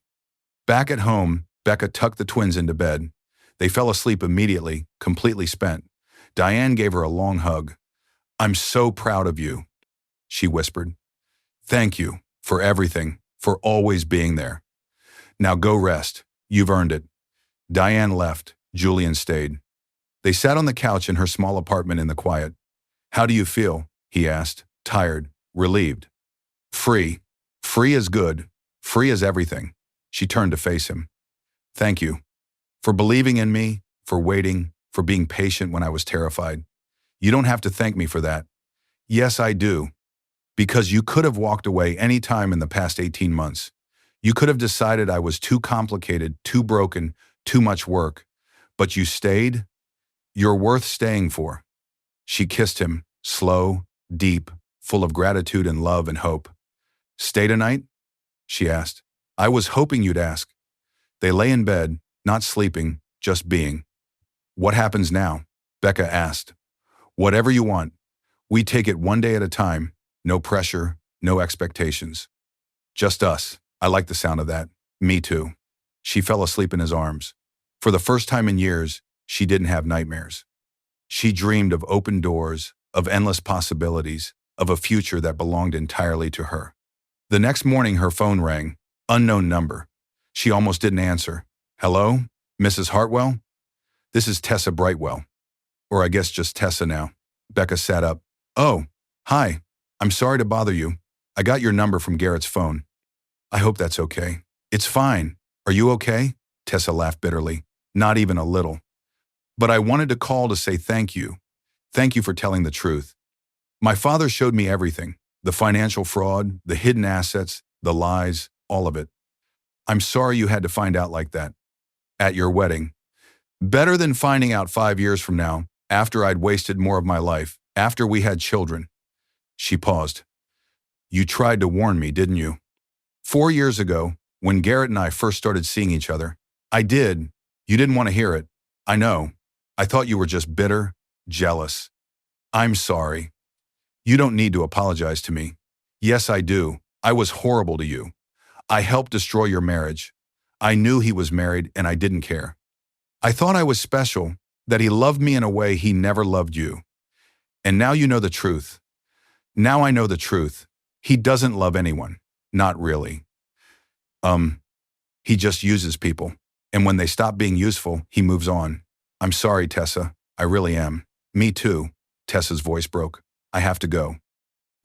[SPEAKER 1] Back at home, Becca tucked the twins into bed. They fell asleep immediately, completely spent. Diane gave her a long hug. "I'm so proud of you," she whispered. "Thank you for everything, for always being there. Now go rest. You've earned it." Diane left. Julian stayed. They sat on the couch in her small apartment in the quiet. "How do you feel?" he asked. "Tired, relieved." "Free. Free as good. Free as everything." She turned to face him. "Thank you. For believing in me, for waiting, for being patient when I was terrified. You don't have to thank me for that." "Yes, I do. Because you could have walked away any time in the past 18 months. You could have decided I was too complicated, too broken, too much work. But you stayed. You're worth staying for." She kissed him, slow, deep, full of gratitude and love and hope. "Stay tonight?" she asked. "I was hoping you'd ask." They lay in bed, not sleeping, just being. "What happens now?" Becca asked. "Whatever you want. We take it one day at a time. No pressure, no expectations. Just us." I like the sound of that. "Me too." She fell asleep in his arms. For the first time in years, she didn't have nightmares. She dreamed of open doors, of endless possibilities, of a future that belonged entirely to her. The next morning, her phone rang. Unknown number. She almost didn't answer. "Hello? Mrs. Hartwell?" "This is Tessa Brightwell." Or I guess just Tessa now. Becca sat up. "Oh, hi. I'm sorry to bother you. I got your number from Garrett's phone." "I hope that's okay." "It's fine. Are you okay?" Tessa laughed bitterly. "Not even a little. But I wanted to call to say thank you. Thank you for telling the truth. My father showed me everything. The financial fraud, the hidden assets, the lies, all of it. I'm sorry you had to find out like that. At your wedding. Better than finding out 5 years from now, after I'd wasted more of my life, after we had children." She paused. "You tried to warn me, didn't you? 4 years ago, when Garrett and I first started seeing each other. I did. You didn't want to hear it. I know. I thought you were just bitter, jealous. I'm sorry. You don't need to apologize to me. Yes, I do. I was horrible to you. I helped destroy your marriage. I knew he was married and I didn't care. I thought I was special, that he loved me in a way he never loved you. And now you know the truth. Now I know the truth. He doesn't love anyone. Not really. He just uses people. And when they stop being useful, he moves on. I'm sorry, Tessa. I really am." "Me too." Tessa's voice broke. "I have to go.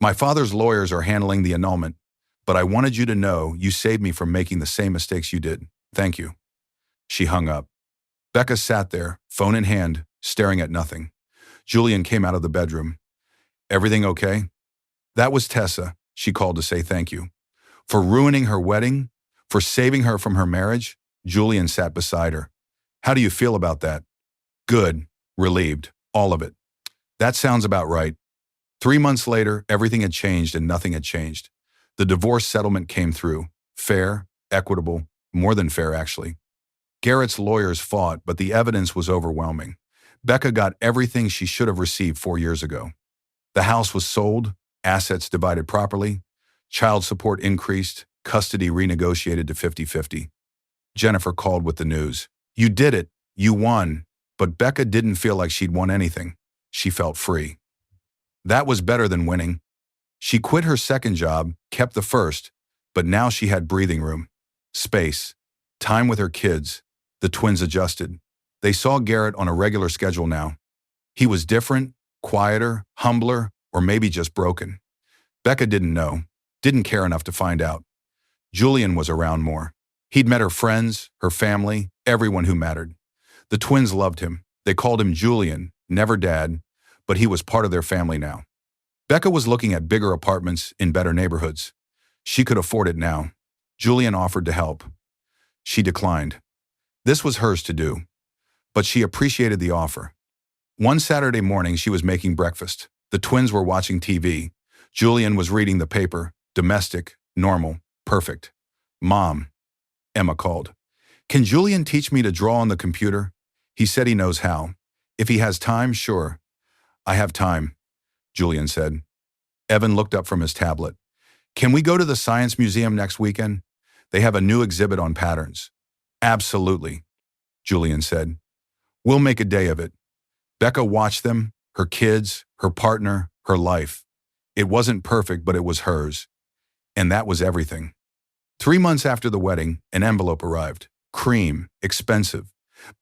[SPEAKER 1] My father's lawyers are handling the annulment, but I wanted you to know you saved me from making the same mistakes you did. Thank you." She hung up. Becca sat there, phone in hand, staring at nothing. Julian came out of the bedroom. Everything okay? That was Tessa, she called to say thank you. For ruining her wedding? For saving her from her marriage? Julian sat beside her. How do you feel about that? Good. Relieved. All of it. That sounds about right. 3 months later, everything had changed and nothing had changed. The divorce settlement came through. Fair, equitable, more than fair actually. Garrett's lawyers fought, but the evidence was overwhelming. Becca got everything she should have received 4 years ago. The house was sold, assets divided properly, child support increased, custody renegotiated to 50-50. Jennifer called with the news. You did it. You won. But Becca didn't feel like she'd won anything. She felt free. That was better than winning. She quit her second job, kept the first, but now she had breathing room, space, time with her kids. The twins adjusted. They saw Garrett on a regular schedule now. He was different, quieter, humbler, or maybe just broken. Becca didn't know, didn't care enough to find out. Julian was around more. He'd met her friends, her family, everyone who mattered. The twins loved him. They called him Julian, never Dad, but he was part of their family now. Becca was looking at bigger apartments in better neighborhoods. She could afford it now. Julian offered to help. She declined. This was hers to do, but she appreciated the offer. One Saturday morning, she was making breakfast. The twins were watching TV. Julian was reading the paper. Domestic, normal, perfect. Mom, Emma called. Can Julian teach me to draw on the computer? He said he knows how. If he has time, sure. I have time, Julian said. Evan looked up from his tablet. Can we go to the Science Museum next weekend? They have a new exhibit on patterns. Absolutely, Julian said. We'll make a day of it. Becca watched them, her kids, her partner, her life. It wasn't perfect, but it was hers. And that was everything. 3 months after the wedding, an envelope arrived. Cream, expensive.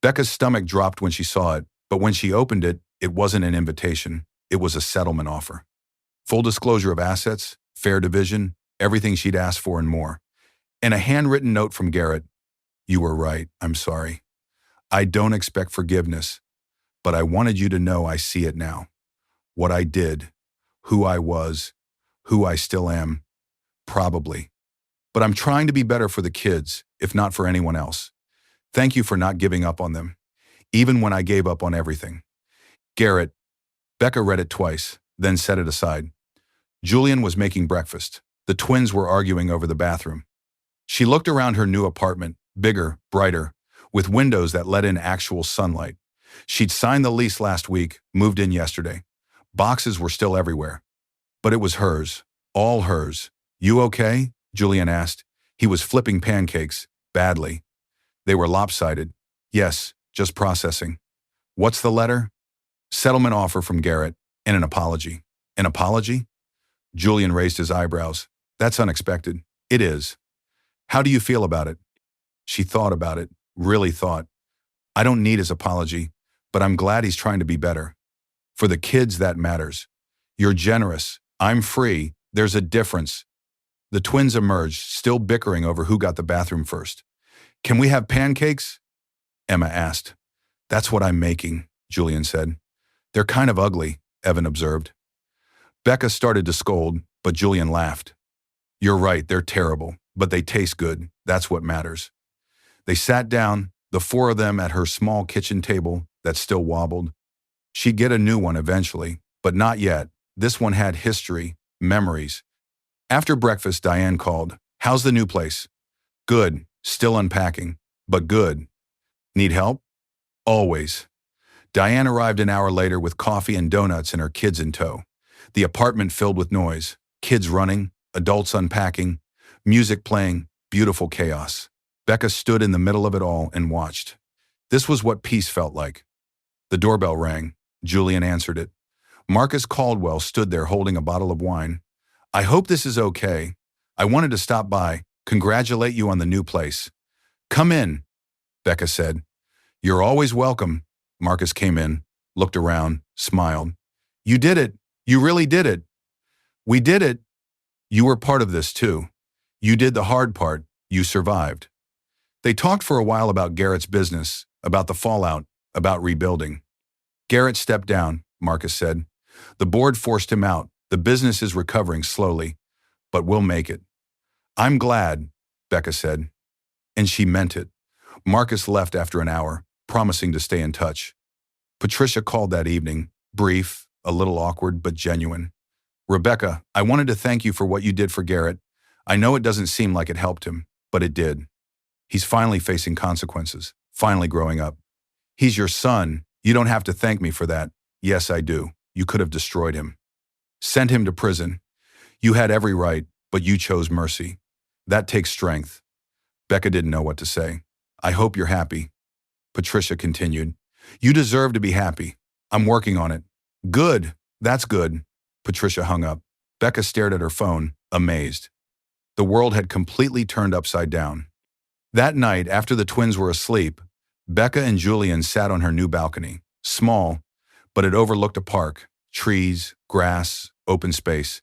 [SPEAKER 1] Becca's stomach dropped when she saw it, but when she opened it, it wasn't an invitation. It was a settlement offer. Full disclosure of assets, fair division, everything she'd asked for and more. And a handwritten note from Garrett. You were right, I'm sorry. I don't expect forgiveness, but I wanted you to know I see it now. What I did, who I was, who I still am, probably. But I'm trying to be better for the kids, if not for anyone else. Thank you for not giving up on them, even when I gave up on everything. Garrett. Becca read it twice, then set it aside. Julian was making breakfast. The twins were arguing over the bathroom. She looked around her new apartment, bigger, brighter, with windows that let in actual sunlight. She'd signed the lease last week, moved in yesterday. Boxes were still everywhere. But it was hers, all hers. You okay? Julian asked. He was flipping pancakes, badly. They were lopsided. Yes, just processing. What's the letter? Settlement offer from Garrett, and an apology. An apology? Julian raised his eyebrows. That's unexpected. It is. How do you feel about it? She thought about it, really thought. I don't need his apology, but I'm glad he's trying to be better. For the kids, that matters. You're generous. I'm free. There's a difference. The twins emerged, still bickering over who got the bathroom first. Can we have pancakes? Emma asked. That's what I'm making, Julian said. They're kind of ugly, Evan observed. Becca started to scold, but Julian laughed. You're right, they're terrible, but they taste good. That's what matters. They sat down, the four of them at her small kitchen table that still wobbled. She'd get a new one eventually, but not yet. This one had history, memories. After breakfast, Diane called. How's the new place? Good, still unpacking, but good. Need help? Always. Diane arrived an hour later with coffee and donuts and her kids in tow. The apartment filled with noise, kids running, adults unpacking, music playing, beautiful chaos. Becca stood in the middle of it all and watched. This was what peace felt like. The doorbell rang. Julian answered it. Marcus Caldwell stood there holding a bottle of wine. I hope this is okay. I wanted to stop by, congratulate you on the new place. Come in, Becca said. You're always welcome. Marcus came in, looked around, smiled. You did it. You really did it. We did it. You were part of this too. You did the hard part. You survived. They talked for a while about Garrett's business, about the fallout, about rebuilding. Garrett stepped down, Marcus said. The board forced him out. The business is recovering slowly, but we'll make it. I'm glad, Becca said. And she meant it. Marcus left after an hour, promising to stay in touch. Patricia called that evening, brief, a little awkward, but genuine. Rebecca, I wanted to thank you for what you did for Garrett. I know it doesn't seem like it helped him, but it did. He's finally facing consequences, finally growing up. He's your son. You don't have to thank me for that. Yes, I do. You could have destroyed him. Sent him to prison. You had every right, but you chose mercy. That takes strength. Becca didn't know what to say. I hope you're happy. Patricia continued. You deserve to be happy. I'm working on it. Good. That's good. Patricia hung up. Becca stared at her phone, amazed. The world had completely turned upside down. That night, after the twins were asleep, Becca and Julian sat on her new balcony. Small, but it overlooked a park, trees, grass, open space.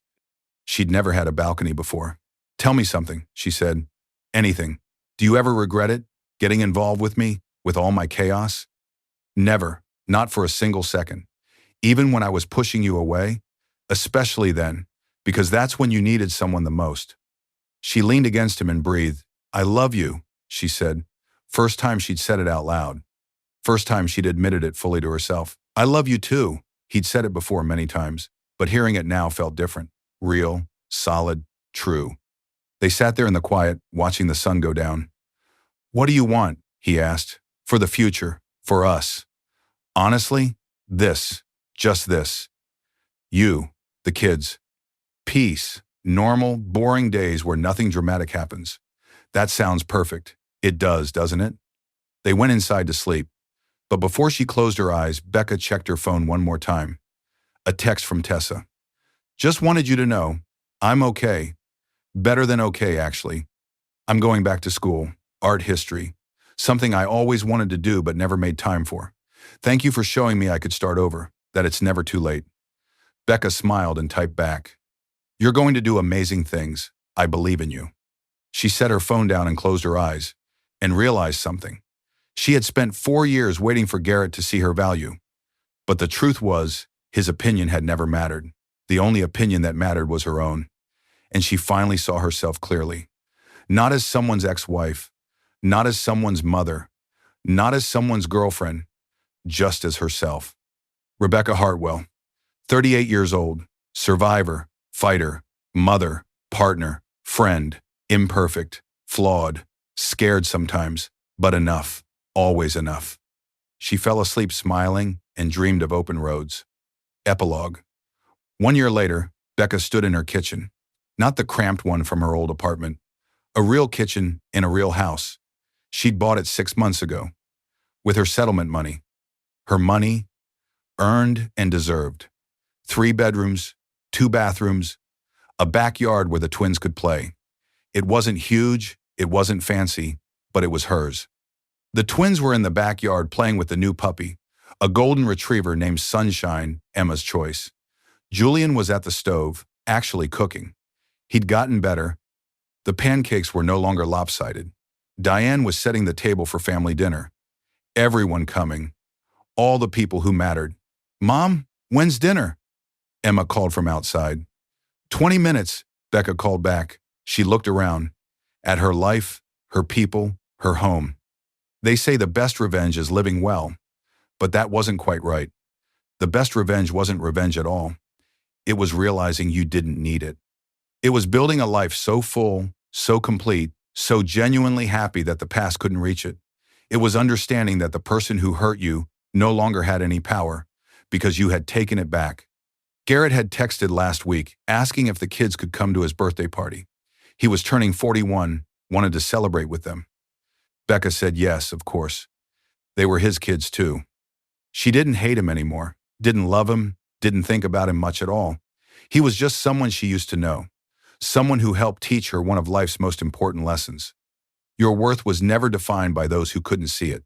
[SPEAKER 1] She'd never had a balcony before. Tell me something, she said. Anything. Do you ever regret it? Getting involved with me? With all my chaos? Never. Not for a single second. Even when I was pushing you away? Especially then, because that's when you needed someone the most. She leaned against him and breathed. I love you, she said. First time she'd said it out loud. First time she'd admitted it fully to herself. I love you too. He'd said it before many times, but hearing it now felt different. Real, solid, true. They sat there in the quiet, watching the sun go down. What do you want? He asked. For the future, for us. Honestly, this, just this. You, the kids. Peace, normal, boring days where nothing dramatic happens. That sounds perfect. It does, doesn't it? They went inside to sleep. But before she closed her eyes, Becca checked her phone one more time. A text from Tessa. Just wanted you to know, I'm okay. Better than okay, actually. I'm going back to school, art history. Something I always wanted to do but never made time for. Thank you for showing me I could start over, that it's never too late. Becca smiled and typed back. You're going to do amazing things. I believe in you. She set her phone down and closed her eyes, and realized something. She had spent 4 years waiting for Garrett to see her value. But the truth was, his opinion had never mattered. The only opinion that mattered was her own. And she finally saw herself clearly. Not as someone's ex-wife, not as someone's mother, not as someone's girlfriend, just as herself. Rebecca Hartwell, 38 years old, survivor, fighter, mother, partner, friend, imperfect, flawed, scared sometimes, but enough, always enough. She fell asleep smiling and dreamed of open roads. Epilogue. 1 year later, Becca stood in her kitchen, not the cramped one from her old apartment, a real kitchen in a real house. She'd bought it 6 months ago, with her settlement money. Her money, earned and deserved. 3 bedrooms, 2 bathrooms, a backyard where the twins could play. It wasn't huge, it wasn't fancy, but it was hers. The twins were in the backyard playing with the new puppy, a golden retriever named Sunshine, Emma's choice. Julian was at the stove, actually cooking. He'd gotten better. The pancakes were no longer lopsided. Diane was setting the table for family dinner. Everyone coming. All the people who mattered. Mom, when's dinner? Emma called from outside. 20 minutes, Becca called back. She looked around. At her life, her people, her home. They say the best revenge is living well. But that wasn't quite right. The best revenge wasn't revenge at all. It was realizing you didn't need it. It was building a life so full, so complete, so genuinely happy that the past couldn't reach it. It was understanding that the person who hurt you no longer had any power because you had taken it back. Garrett had texted last week asking if the kids could come to his birthday party. He was turning 41, wanted to celebrate with them. Becca said yes, of course. They were his kids too. She didn't hate him anymore, didn't love him, didn't think about him much at all. He was just someone she used to know, someone who helped teach her one of life's most important lessons. Your worth was never defined by those who couldn't see it.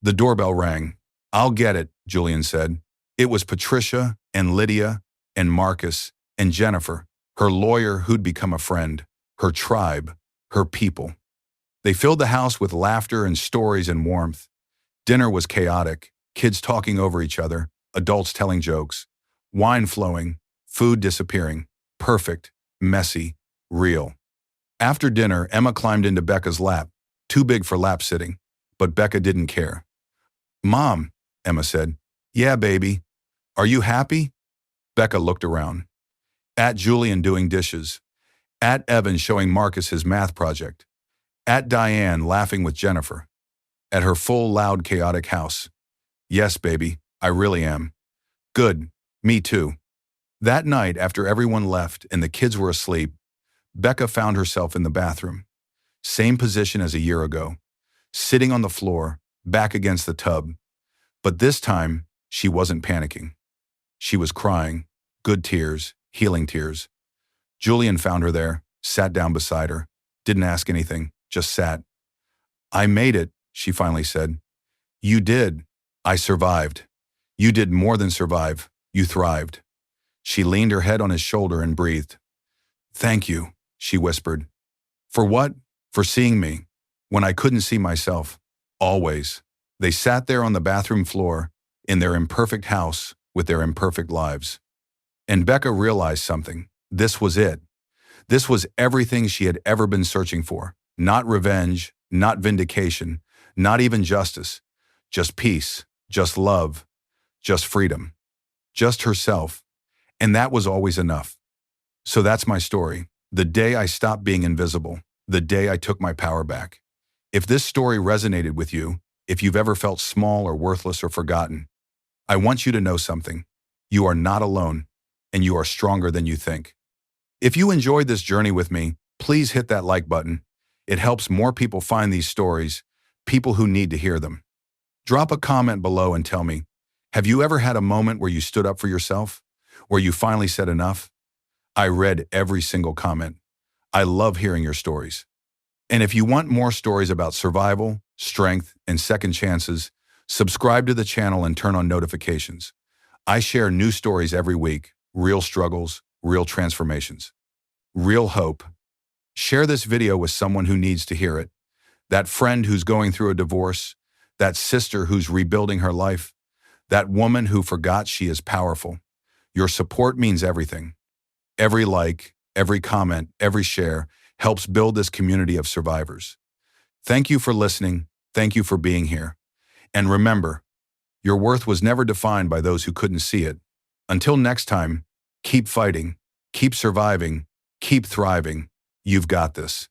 [SPEAKER 1] The doorbell rang. I'll get it, Julian said. It was Patricia and Lydia and Marcus and Jennifer, her lawyer who'd become a friend, her tribe, her people. They filled the house with laughter and stories and warmth. Dinner was chaotic, kids talking over each other, adults telling jokes, wine flowing, food disappearing, perfect, messy, real. After dinner, Emma climbed into Becca's lap, too big for lap sitting, but Becca didn't care. "Mom," Emma said. "Yeah, baby. Are you happy?" Becca looked around. At Julian doing dishes. At Evan showing Marcus his math project. At Diane laughing with Jennifer. At her full, loud, chaotic house. "Yes, baby, I really am." "Good. Me too." That night, after everyone left and the kids were asleep, Becca found herself in the bathroom. Same position as a year ago. Sitting on the floor, back against the tub. But this time, she wasn't panicking. She was crying. Good tears, healing tears. Julian found her there, sat down beside her, didn't ask anything, just sat. "I made it," she finally said. "You did. I survived. You did more than survive. You thrived." She leaned her head on his shoulder and breathed. "Thank you," she whispered. "For what?" "For seeing me. When I couldn't see myself. Always." They sat there on the bathroom floor, in their imperfect house, with their imperfect lives. And Becca realized something. This was it. This was everything she had ever been searching for. Not revenge, not vindication, not even justice. Just peace, just love, just freedom. Just herself. And that was always enough. So that's my story. The day I stopped being invisible. The day I took my power back. If this story resonated with you, if you've ever felt small or worthless or forgotten, I want you to know something. You are not alone, and you are stronger than you think. If you enjoyed this journey with me, please hit that like button. It helps more people find these stories, people who need to hear them. Drop a comment below and tell me, have you ever had a moment where you stood up for yourself? Where you finally said enough? I read every single comment. I love hearing your stories. And if you want more stories about survival, strength, and second chances, subscribe to the channel and turn on notifications. I share new stories every week, real struggles, real transformations, real hope. Share this video with someone who needs to hear it. That friend who's going through a divorce, that sister who's rebuilding her life, that woman who forgot she is powerful. Your support means everything. Every like, every comment, every share helps build this community of survivors. Thank you for listening. Thank you for being here. And remember, your worth was never defined by those who couldn't see it. Until next time, keep fighting, keep surviving, keep thriving. You've got this.